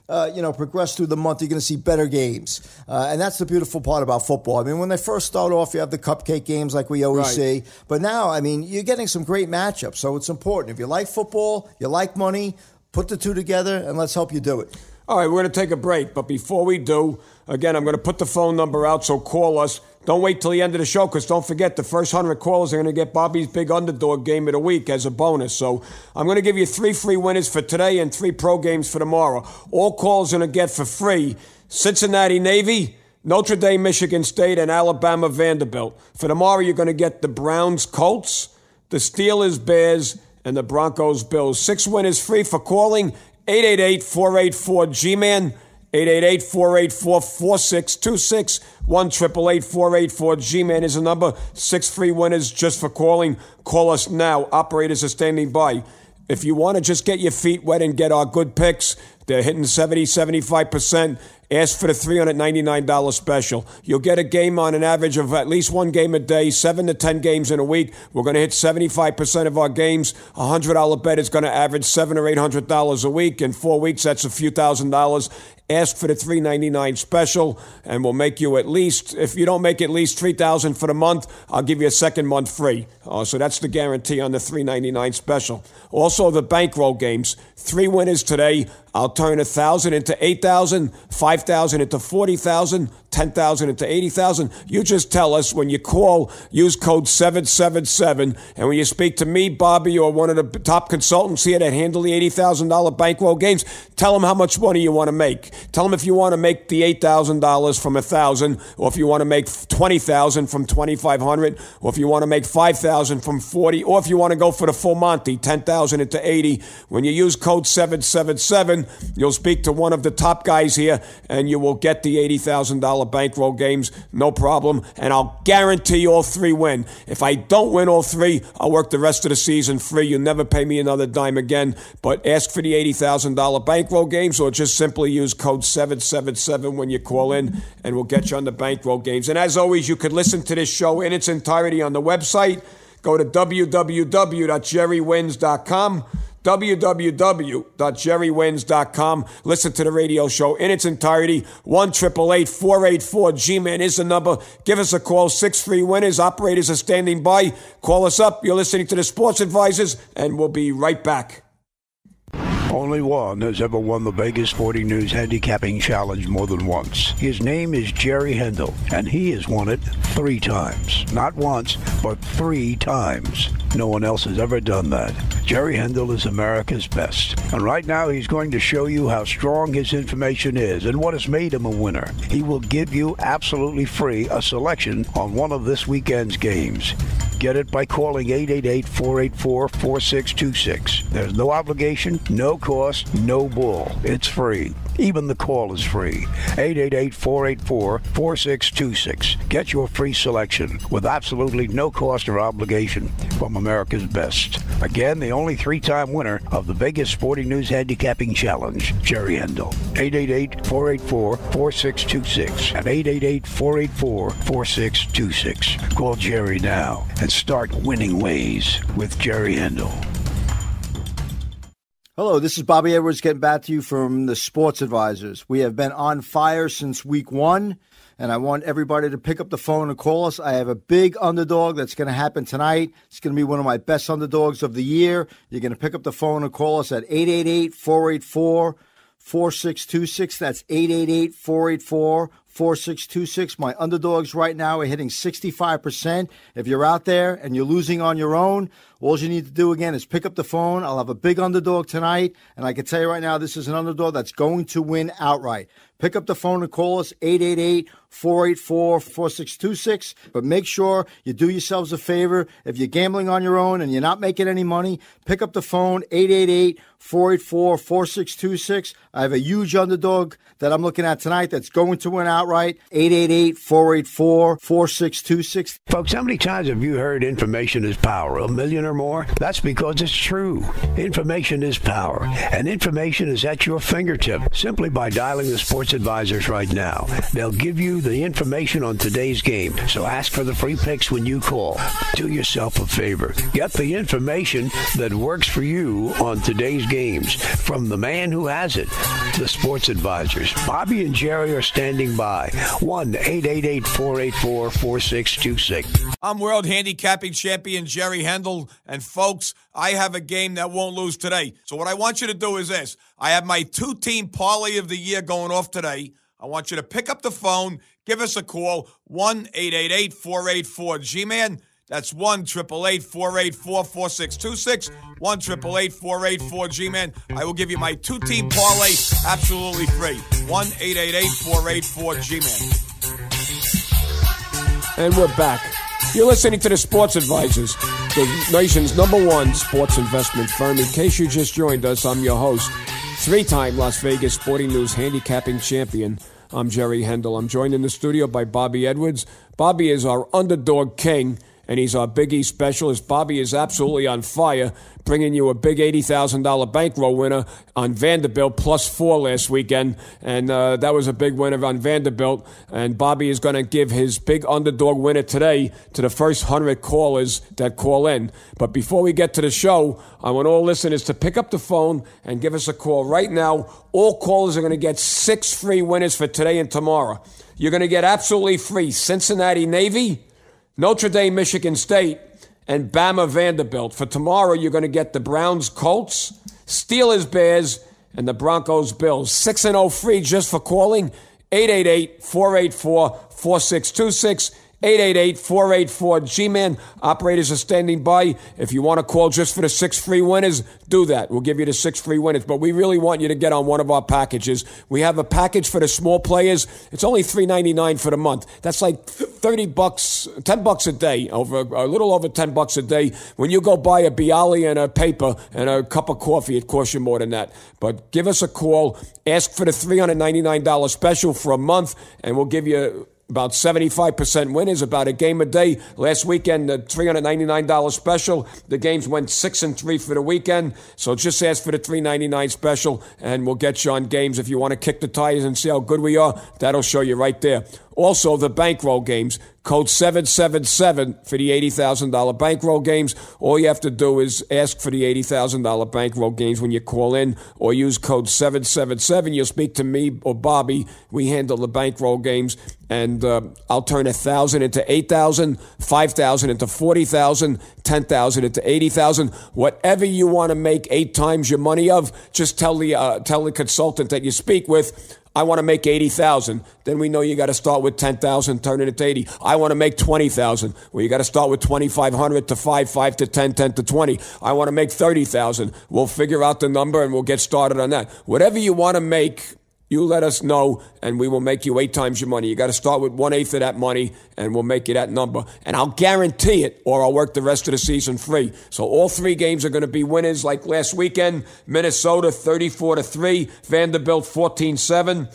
progress through the month, you're going to see better games. And that's the beautiful part about football. I mean, when they first start off, you have the cupcake games like we always see. But now, I mean, you're getting some great matchups. So it's important. If you like football, you like money, put the two together, and let's help you do it. All right, we're going to take a break. But before we do, again, I'm going to put the phone number out, so call us. Don't wait till the end of the show, because don't forget, the first 100 callers are going to get Bobby's Big Underdog Game of the Week as a bonus. So I'm going to give you 3 free winners for today and 3 pro games for tomorrow. All calls are going to get for free Cincinnati Navy, Notre Dame, Michigan State, and Alabama Vanderbilt. For tomorrow, you're going to get the Browns Colts, the Steelers Bears, and the Broncos Bills. 6 winners free for calling 888-484-G-MAN, 888-484-4626, 1-888-484-G-MAN is the number. 6 free winners just for calling. Call us now. Operators are standing by. If you want to just get your feet wet and get our good picks, they're hitting 70, 75%. Ask for the $399 special. You'll get a game on an average of at least 1 game a day, 7 to 10 games in a week. We're going to hit 75% of our games. A $100 bet is going to average $700 or $800 a week. In 4 weeks, that's a few $1,000s. Ask for the $399 special, and we'll make you at least, if you don't make at least $3,000 for the month, I'll give you a second month free. So that's the guarantee on the $399 special. Also, the bankroll games. 3 winners today. I'll turn 1,000 into 8,000, 5,000 into 40,000, 10,000 into 80,000. You just tell us when you call, use code 777, and when you speak to me, Bobby, or one of the top consultants here that handle the $80,000 bankroll games, tell them how much money you want to make. Tell them if you want to make the $8,000 from 1,000, or if you want to make 20,000 from 2,500, or if you want to make 5,000 from 40, or if you want to go for the full Monty, 10,000 into 80. When you use code 777, you'll speak to one of the top guys here, and you will get the $80,000 bankroll games, no problem. And I'll guarantee all 3 win. If I don't win all 3, I'll work the rest of the season free. You'll never pay me another dime again. But ask for the $80,000 bankroll games, or just simply use code 777 when you call in, and we'll get you on the bankroll games. And as always, you could listen to this show in its entirety on the website. Go to www.jerrywins.com. www.jerrywins.com. Listen to the radio show in its entirety. 1-888-484-G-MAN is the number. Give us a call. 6 free winners. Operators are standing by. Call us up. You're listening to the Sports Advisors, and we'll be right back. Only one has ever won the Vegas Sporting News Handicapping Challenge more than once. His name is Jerry Hendel, and he has won it 3 times. Not once, but 3 times. No one else has ever done that. Jerry Hendel is America's best. And right now he's going to show you how strong his information is and what has made him a winner. He will give you absolutely free a selection on one of this weekend's games. Get it by calling 888-484-4626. There's no obligation, no cost, no bull. It's free. Even the call is free. 888-484-4626. Get your free selection with absolutely no cost or obligation from America's best. Again, the only 3-time winner of the Vegas Sporting News Handicapping Challenge, Jerry Hendel. 888-484-4626 and 888-484-4626. Call Jerry now and start winning ways with Jerry Hendel. Hello, this is Bobby Edwards getting back to you from the Sports Advisors. We have been on fire since week 1, and I want everybody to pick up the phone and call us. I have a big underdog that's going to happen tonight. It's going to be one of my best underdogs of the year. You're going to pick up the phone and call us at 888-484-4626. That's 888-484-4626. My underdogs right now are hitting 65%. If you're out there and you're losing on your own, all you need to do, again, is pick up the phone. I'll have a big underdog tonight, and I can tell you right now, this is an underdog that's going to win outright. Pick up the phone and call us, 888-484-4626. But make sure you do yourselves a favor. If you're gambling on your own and you're not making any money, pick up the phone, 888-484-4626. I have a huge underdog that I'm looking at tonight that's going to win outright, 888-484-4626. Folks, how many times have you heard information is power? A million or more? That's because it's true. Information is power, and information is at your fingertip simply by dialing the Sports Advisors right now. They'll give you the information on today's game, so ask for the free picks when you call. Do yourself a favor. Get the information that works for you on today's games from the man who has it. the sports advisors. Bobby and Jerry are standing by. 1-888-484-4626. I'm World Handicapping Champion Jerry Hendel, and folks, I have a game that won't lose today. So what I want you to do is this. I have my 2-team parlay of the year going off today. I want you to pick up the phone, give us a call, 1-888-484-G-MAN. That's 1-888-484-4626, 1-888-484-G-MAN. I will give you my 2-team parlay absolutely free, 1-888-484-G-MAN. And we're back. You're listening to the Sports Advisors, the nation's #1 sports investment firm. In case you just joined us, I'm your host, 3-time Las Vegas Sporting News handicapping champion. I'm Jerry Hendel. I'm joined in the studio by Bobby Edwards. Bobby is our underdog king, and he's our Big E specialist. Bobby is absolutely on fire, bringing you a big $80,000 bankroll winner on Vanderbilt, +4 last weekend, and that was a big winner on Vanderbilt. And Bobby is going to give his big underdog winner today to the first 100 callers that call in. But before we get to the show, I want all listeners to pick up the phone and give us a call right now. All callers are going to get 6 free winners for today and tomorrow. You're going to get absolutely free Cincinnati Navy, Notre Dame, Michigan State, and Bama Vanderbilt. For tomorrow, you're going to get the Browns Colts, Steelers Bears, and the Broncos Bills. 6-0 free just for calling. 888-484-4626. 888-484-G-MAN. Operators are standing by. If you want to call just for the 6 free winners, do that. We'll give you the 6 free winners. But we really want you to get on one of our packages. We have a package for the small players. It's only $3.99 for the month. That's like $30, $10 a day, a little over $10 a day. When you go buy a Bialy and a paper and a cup of coffee, it costs you more than that. But give us a call. Ask for the $399 special for a month, and we'll give you about 75% winners, about a game a day. Last weekend, the $399 special, the games went 6-3 for the weekend. So just ask for the $399 special, and we'll get you on games. If you want to kick the tires and see how good we are, that'll show you right there. Also, the bankroll games, code 777 for the $80,000 bankroll games. All you have to do is ask for the $80,000 bankroll games when you call in, or use code 777. You'll speak to me or Bobby. We handle the bankroll games, and I'll turn 1,000 into 8,000, 5,000 into 40,000, 10,000 into 80,000. Whatever you want to make 8 times your money of, just tell the consultant that you speak with, I want to make 80,000. Then we know you got to start with 10,000, turn it into 80. I want to make 20,000. Well, you got to start with 2,500 to 5 to 10 to 20. I want to make 30,000. We'll figure out the number and we'll get started on that. Whatever you want to make, you let us know, and we will make you 8 times your money. You got to start with 1/8 of that money, and we'll make you that number. And I'll guarantee it, or I'll work the rest of the season free. So all 3 games are going to be winners. Like last weekend, Minnesota 34-3, Vanderbilt 14-7.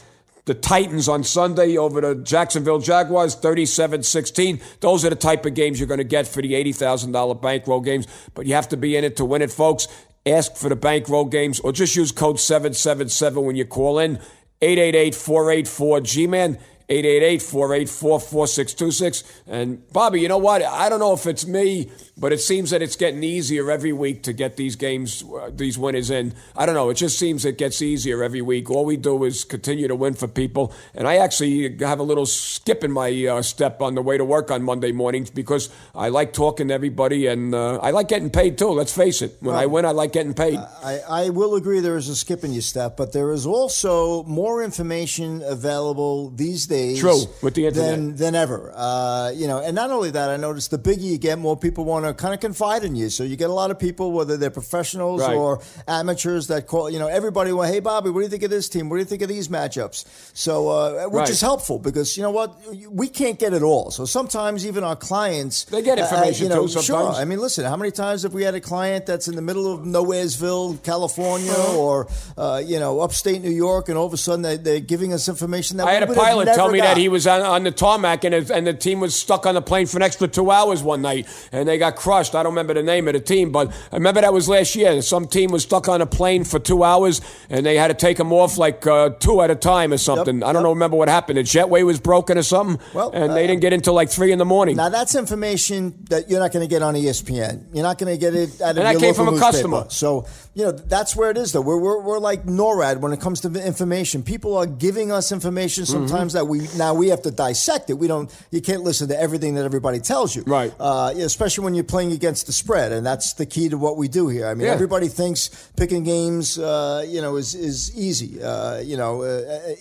The Titans on Sunday over the Jacksonville Jaguars, 37-16. Those are the type of games you're going to get for the $80,000 bankroll games. But you have to be in it to win it, folks. Ask for the bankroll games, or just use code 777 when you call in. 888-484-G-MAN, 888-484-4626. And, Bobby, you know what? I don't know if it's me, but it seems that it's getting easier every week to get these games, these winners in. I don't know. It just seems it gets easier every week. All we do is continue to win for people. And I actually have a little skip in my step on the way to work on Monday mornings because I like talking to everybody, and I like getting paid, too. Let's face it. When I win, I like getting paid. I will agree there is a skip in your step, but there is also more information available these days. True, with the internet. Than ever. And not only that, I noticed the bigger you get, more people want to kind of confide in you. So you get a lot of people, whether they're professionals or amateurs, that call, everybody, well, hey, Bobby, what do you think of this team? What do you think of these matchups? So, which is helpful because, you know what, we can't get it all. So sometimes even our clients, they get information too sometimes. Sure. I mean, listen, how many times have we had a client that's in the middle of Nowheresville, California, or, upstate New York, and all of a sudden they're giving us information that I had a pilot tell told me that he was on the tarmac and the team was stuck on the plane for an extra 2 hours one night, and they got crushed. I don't remember the name of the team, but I remember that was last year. Some team was stuck on a plane for 2 hours, and they had to take them off like two at a time or something. I don't remember what happened. The jetway was broken or something, and they didn't get until like 3 in the morning. Now, that's information that you're not going to get on ESPN. You're not going to get it out of your local newspaper. From a customer. So, that's where it is, though. We're like NORAD when it comes to information. People are giving us information sometimes that we have to dissect it. You can't listen to everything that everybody tells you. Right. Especially when you're playing against the spread, and that's the key to what we do here. I mean, everybody thinks picking games, is easy.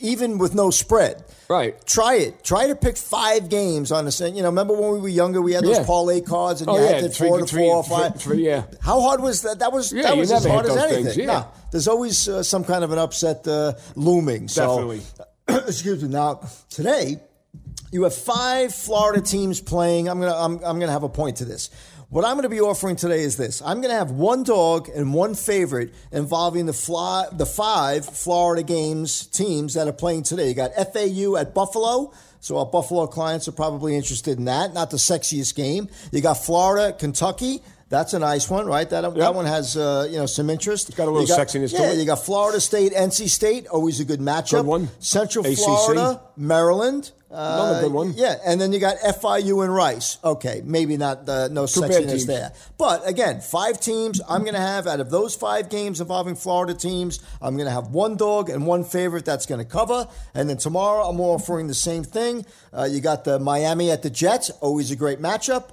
Even with no spread. Right. Try it. Try to pick 5 games on the same. Remember when we were younger, we had those parlay cards, and you had to 4 to 4 or 5. How hard was that? That was as hard as anything. Things, no, there's always some kind of an upset looming. Definitely. So, excuse me. Now today, you have 5 Florida teams playing. I'm gonna have a point to this. What I'm going to be offering today is this. I'm going to have 1 dog and 1 favorite involving the 5 Florida teams that are playing today. You got FAU at Buffalo. So our Buffalo clients are probably interested in that. Not the sexiest game. You got Florida, Kentucky. That's a nice one, right? That one has some interest. It's got a little sexiness to it. Yeah, you got Florida State, NC State, always a good matchup. Good one. Central ACC. Florida, Maryland. Another good one. Yeah, and then you got FIU and Rice. Okay, maybe not no sexiness there. But again, 5 teams I'm going to have out of those 5 games involving Florida teams. I'm going to have 1 dog and 1 favorite that's going to cover. And then tomorrow I'm offering the same thing. You got the Miami at the Jets, always a great matchup.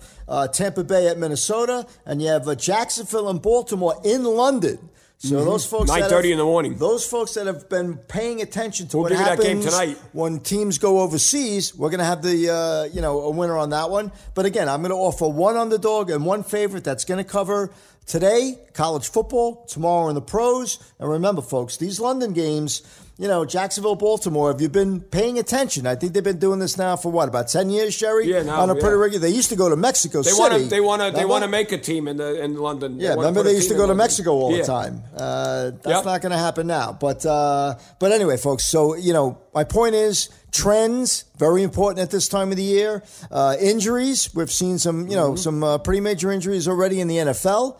Tampa Bay at Minnesota, and you have Jacksonville and Baltimore in London. So those folks 9:30 in the morning. Those folks that have been paying attention to what happens that game tonight. When teams go overseas, we're going to have the a winner on that one. But again, I'm going to offer 1 underdog and 1 favorite that's going to cover today college football, tomorrow in the pros. And remember, folks, these London games. Jacksonville, Baltimore, have you been paying attention? I think they've been doing this now for about 10 years, Jerry? Yeah, now. On a pretty regular. They used to go to Mexico City. They want to make a team in London. Yeah, remember they used to go to Mexico all the time. That's not going to happen now. But anyway, folks, so, my point is trends, very important at this time of the year. Injuries, we've seen some pretty major injuries already in the NFL.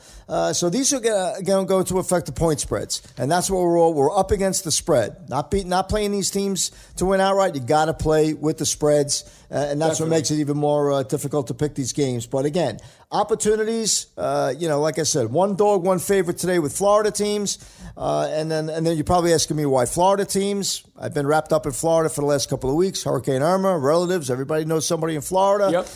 So these are going to go to affect the point spreads. And that's what we're up against the spread. Not playing these teams to win outright. You got to play with the spreads. And that's what makes it even more difficult to pick these games. But again, opportunities, like I said, 1 dog, 1 favorite today with Florida teams. And then you're probably asking me why Florida teams. I've been wrapped up in Florida for the last couple of weeks. Hurricane Irma, relatives, everybody knows somebody in Florida. Yep.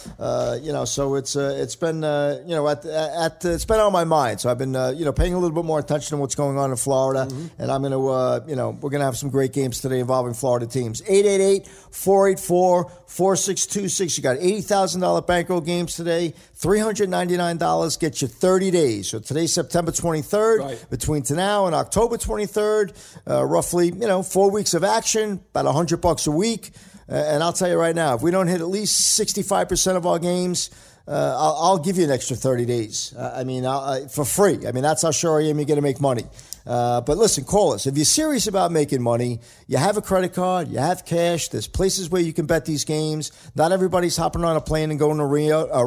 So it's been it's been on my mind. So I've been paying a little bit more attention to what's going on in Florida, and I'm going to we're going to have some great games today involving Florida teams. 888-484-4626. You got $80,000 bankroll games today. $399 gets you 30 days. So today's September 23rd. Right. Between now and October 23rd, roughly 4 weeks of action, about $100 a week. And I'll tell you right now, if we don't hit at least 65% of our games, I'll give you an extra 30 days. For free. I mean, that's how sure I am you're going to make money. But listen, call us. If you're serious about making money, you have a credit card, you have cash, there's places where you can bet these games. Not everybody's hopping on a plane and going to Reno. A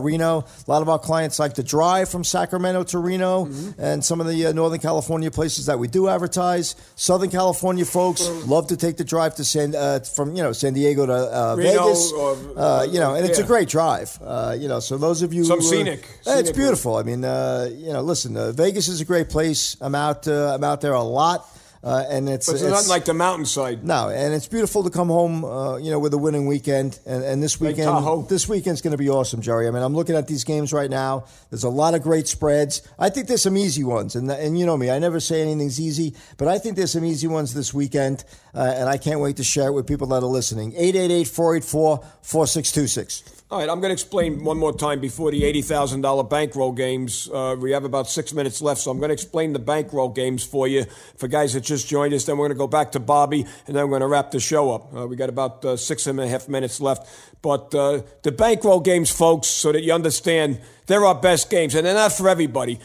lot of our clients like to drive from Sacramento to Reno and some of the Northern California places that we do advertise. Southern California folks love to take the drive to San Diego to Vegas. And it's a great drive. So those of you some scenic. It's beautiful. I mean, listen, Vegas is a great place. I'm out there a lot. And it's not like the mountainside. No, and it's beautiful to come home, with a winning weekend. And this weekend's going to be awesome, Jerry. I mean, I'm looking at these games right now. There's a lot of great spreads. I think there's some easy ones, and you know me, I never say anything's easy, but I think there's some easy ones this weekend, and I can't wait to share it with people that are listening. 888-484-4626. All right, I'm going to explain one more time before the $80,000 bankroll games. We have about 6 minutes left, so I'm going to explain the bankroll games for you, for guys that just joined us. Then we're going to go back to Bobby, and then we're going to wrap the show up. We got about 6.5 minutes left. But the bankroll games, folks, so that you understand, they're our best games, and they're not for everybody.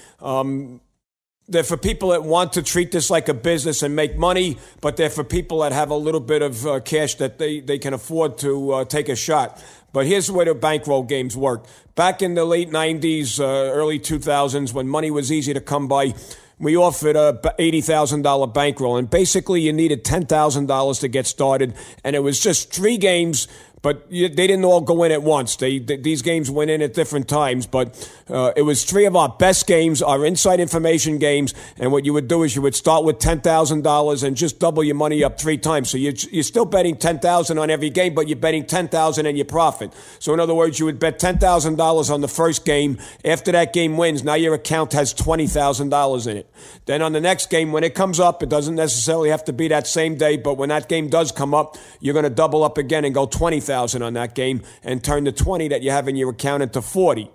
They're for people that want to treat this like a business and make money, but they're for people that have a little bit of cash that they can afford to take a shot. But here's the way the bankroll games work. Back in the late 90s, early 2000s, when money was easy to come by, we offered a $80,000 bankroll. And basically, you needed $10,000 to get started. And it was just 3 games. But they didn't all go in at once. These games went in at different times. But it was 3 of our best games, our inside information games. And what you would do is you would start with $10,000 and just double your money up 3 times. So you're still betting $10,000 on every game, but you're betting $10,000 and your profit. So in other words, you would bet $10,000 on the first game. After that game wins, now your account has $20,000 in it. Then on the next game, when it comes up, it doesn't necessarily have to be that same day, but when that game does come up, you're going to double up again and go $20,000 on that game and turn the 20 that you have in your account into 40.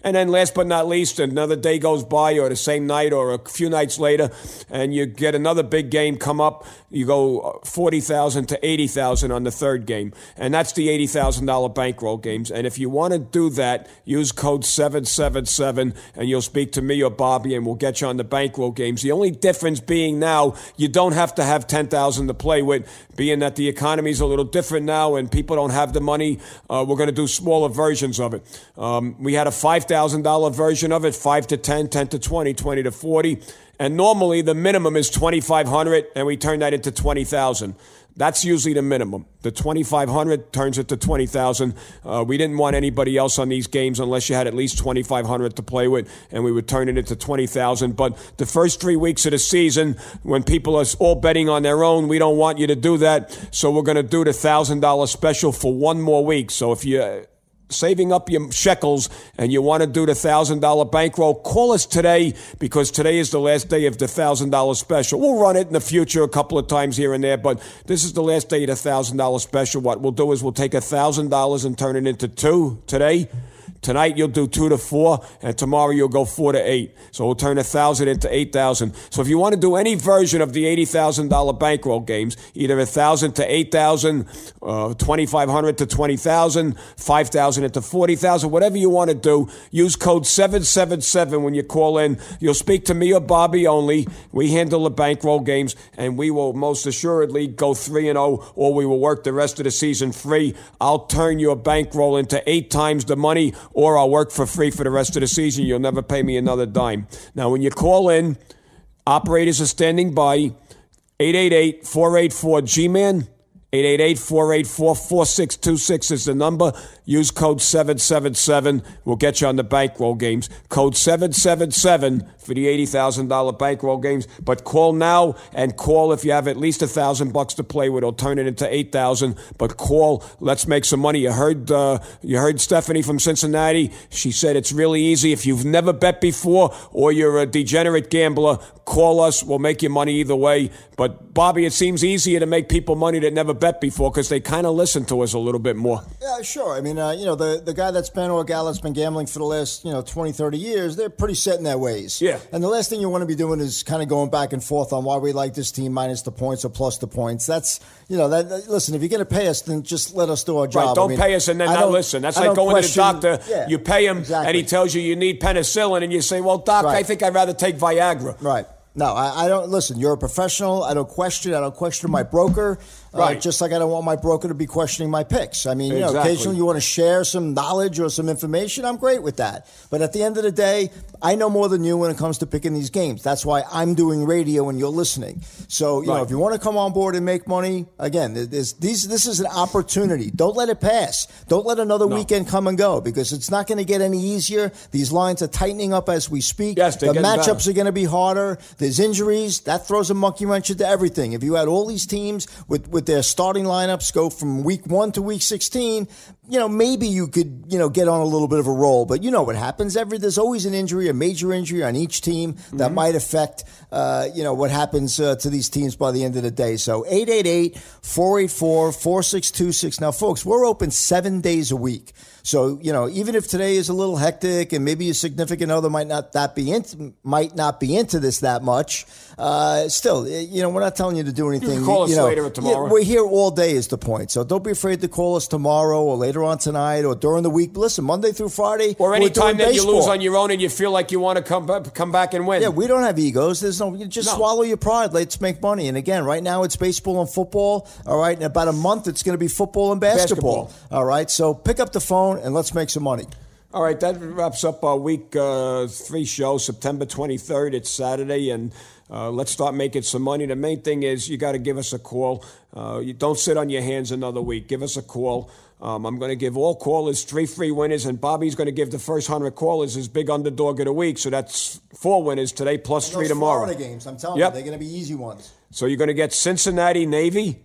And then last but not least, another day goes by or the same night or a few nights later, and you get another big game come up. You go 40,000 to 80,000 on the third game. And that's the $80,000 bankroll games. And if you want to do that, use code 777 and you'll speak to me or Bobby and we'll get you on the bankroll games. The only difference being now, you don't have to have 10,000 to play with, being that the economy is a little different now and people don't have the money. We're going to do smaller versions of it. We had a $5,000 version of it, 5 to 10, 10 to 20, 20 to 40. And normally the minimum is $2,500 and we turn that into $20,000. That's usually the minimum. The $2,500 turns it to $20,000. We didn't want anybody else on these games unless you had at least $2,500 to play with, and we would turn it into $20,000. But the first 3 weeks of the season, when people are all betting on their own, we don't want you to do that. So we're going to do the $1,000 special for 1 more week. So if you saving up your shekels and you want to do the $1,000 bankroll, call us today because today is the last day of the $1,000 special. We'll run it in the future a couple of times here and there, but this is the last day of the $1,000 special. What we'll do is we'll take $1,000 and turn it into 2 today. Tonight you'll do 2 to 4, and tomorrow you'll go 4 to 8. So we'll turn 1,000 into 8,000. So if you want to do any version of the $80,000 bankroll games, either 1,000 to 8,000, 2,500 to 20,000, 5,000 into 40,000, whatever you want to do, use code 777 when you call in. You'll speak to me or Bobby only. We handle the bankroll games, and we will most assuredly go 3-0, or we will work the rest of the season free. I'll turn your bankroll into 8 times the money, or I'll work for free for the rest of the season. You'll never pay me another dime. Now, when you call in, operators are standing by. 888-484-G-MAN. 888-484-4626 is the number. Use code 777. We'll get you on the bankroll games. Code 777 for the $80,000 bankroll games. But call now, and call if you have at least $1,000 to play with. It'll turn it into 8,000. But call. Let's make some money. You heard Stephanie from Cincinnati. She said it's really easy. If you've never bet before or you're a degenerate gambler, call us. We'll make you money either way. But Bobby, it seems easier to make people money that never bet before because they kind of listen to us a little bit more. Yeah, sure. I mean, the guy that's been or gal that's been gambling for the last 20, 30 years, they're pretty set in their ways. Yeah. And the last thing you want to be doing is kind of going back and forth on why we like this team minus the points or plus the points. That's listen, if you're going to pay us, then just let us do our job. Right, don't pay us and then not listen. That's like going to the doctor. Yeah, you pay him exactly. And he tells you need penicillin and you say, well, doc, right. I think I'd rather take Viagra. Right. No, I don't. Listen, you're a professional. I don't question my broker. Right. Just like I don't want my broker to be questioning my picks. I mean, exactly. Occasionally you want to share some knowledge or some information. I'm great with that. But at the end of the day, I know more than you when it comes to picking these games. That's why I'm doing radio and you're listening. So, right. If you want to come on board and make money, again, this is an opportunity. Don't let it pass. Don't let another weekend come and go because it's not going to get any easier. These lines are tightening up as we speak. Yes, the matchups are going to be harder. There's injuries. That throws a monkey wrench into everything. If you had all these teams with their starting lineups go from week 1 to week 16, maybe you could, get on a little bit of a roll. But you know what happens. There's always an injury, a major injury on each team that might affect, what happens to these teams by the end of the day. So 888-484-4626. Now, folks, we're open 7 days a week. So, even if today is a little hectic and maybe a significant other might not be into this that much, still, we're not telling you to do anything. You can call us later or tomorrow. We're here all day is the point. So don't be afraid to call us tomorrow or later later on tonight or during the week. Listen, Monday through Friday, or any time that baseball. you lose on your own and you feel like you want to come back and win. Yeah, we don't have egos. There's no. You just swallow your pride. Let's make money. And again, right now it's baseball and football. All right, in about a month it's going to be football and basketball. All right, so pick up the phone and let's make some money. All right, that wraps up our week 3 show, September 23rd. It's Saturday, and let's start making some money. The main thing is you got to give us a call. You don't sit on your hands another week. Give us a call. I'm going to give all callers 3 free winners, and Bobby's going to give the first 100 callers his big underdog of the week. So that's 4 winners today plus 3 tomorrow. Florida games, I'm telling you, they're going to be easy ones. So you're going to get Cincinnati Navy,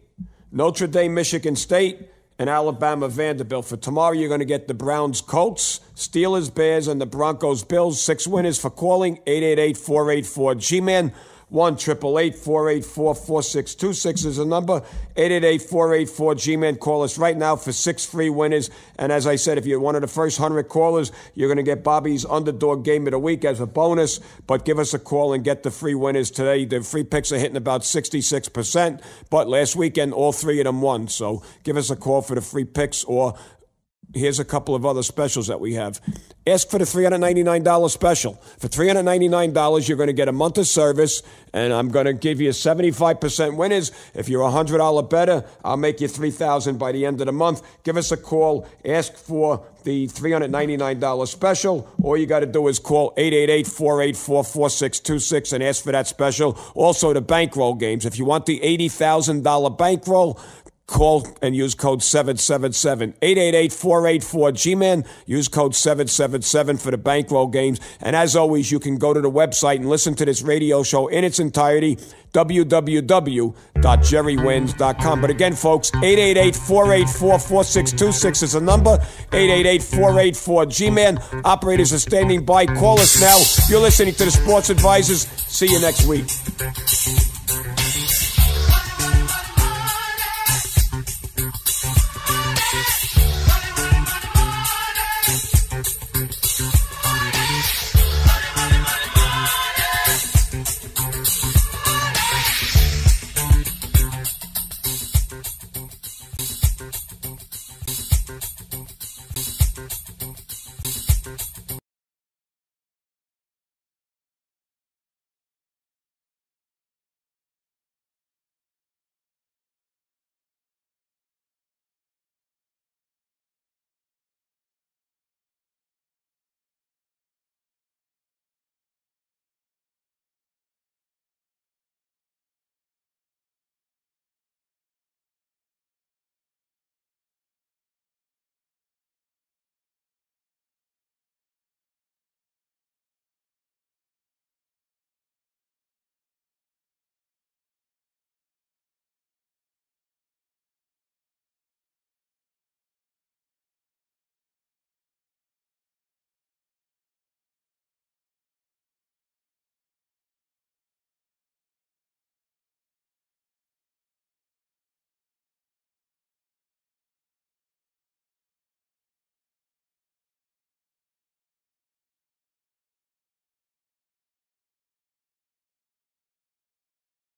Notre Dame Michigan State, and Alabama Vanderbilt. For tomorrow, you're going to get the Browns Colts, Steelers Bears, and the Broncos Bills. 6 winners for calling 888-484-G-Man. 1-888-484-4626 is the number. 888-484-G-Man. Call us right now for 6 free winners. And as I said, if you're one of the first 100 callers, you're going to get Bobby's Underdog Game of the Week as a bonus. But give us a call and get the free winners today. The free picks are hitting about 66%. But last weekend, all 3 of them won. So give us a call for the free picks, or here's a couple of other specials that we have. Ask for the $399 special. For $399, you're going to get a month of service, and I'm going to give you 75% winners. If you're $100 better, I'll make you $3,000 by the end of the month. Give us a call. Ask for the $399 special. All you got to do is call 888-484-4626 and ask for that special. Also, the bankroll games. If you want the $80,000 bankroll, call and use code 777. 888-484-G-Man. Use code 777 for the bankroll games. And as always, you can go to the website and listen to this radio show in its entirety, www.jerrywins.com. But again, folks, 888-484-4626 is the number. 888-484-G-Man. Operators are standing by. Call us now. You're listening to the Sports Advisors. See you next week.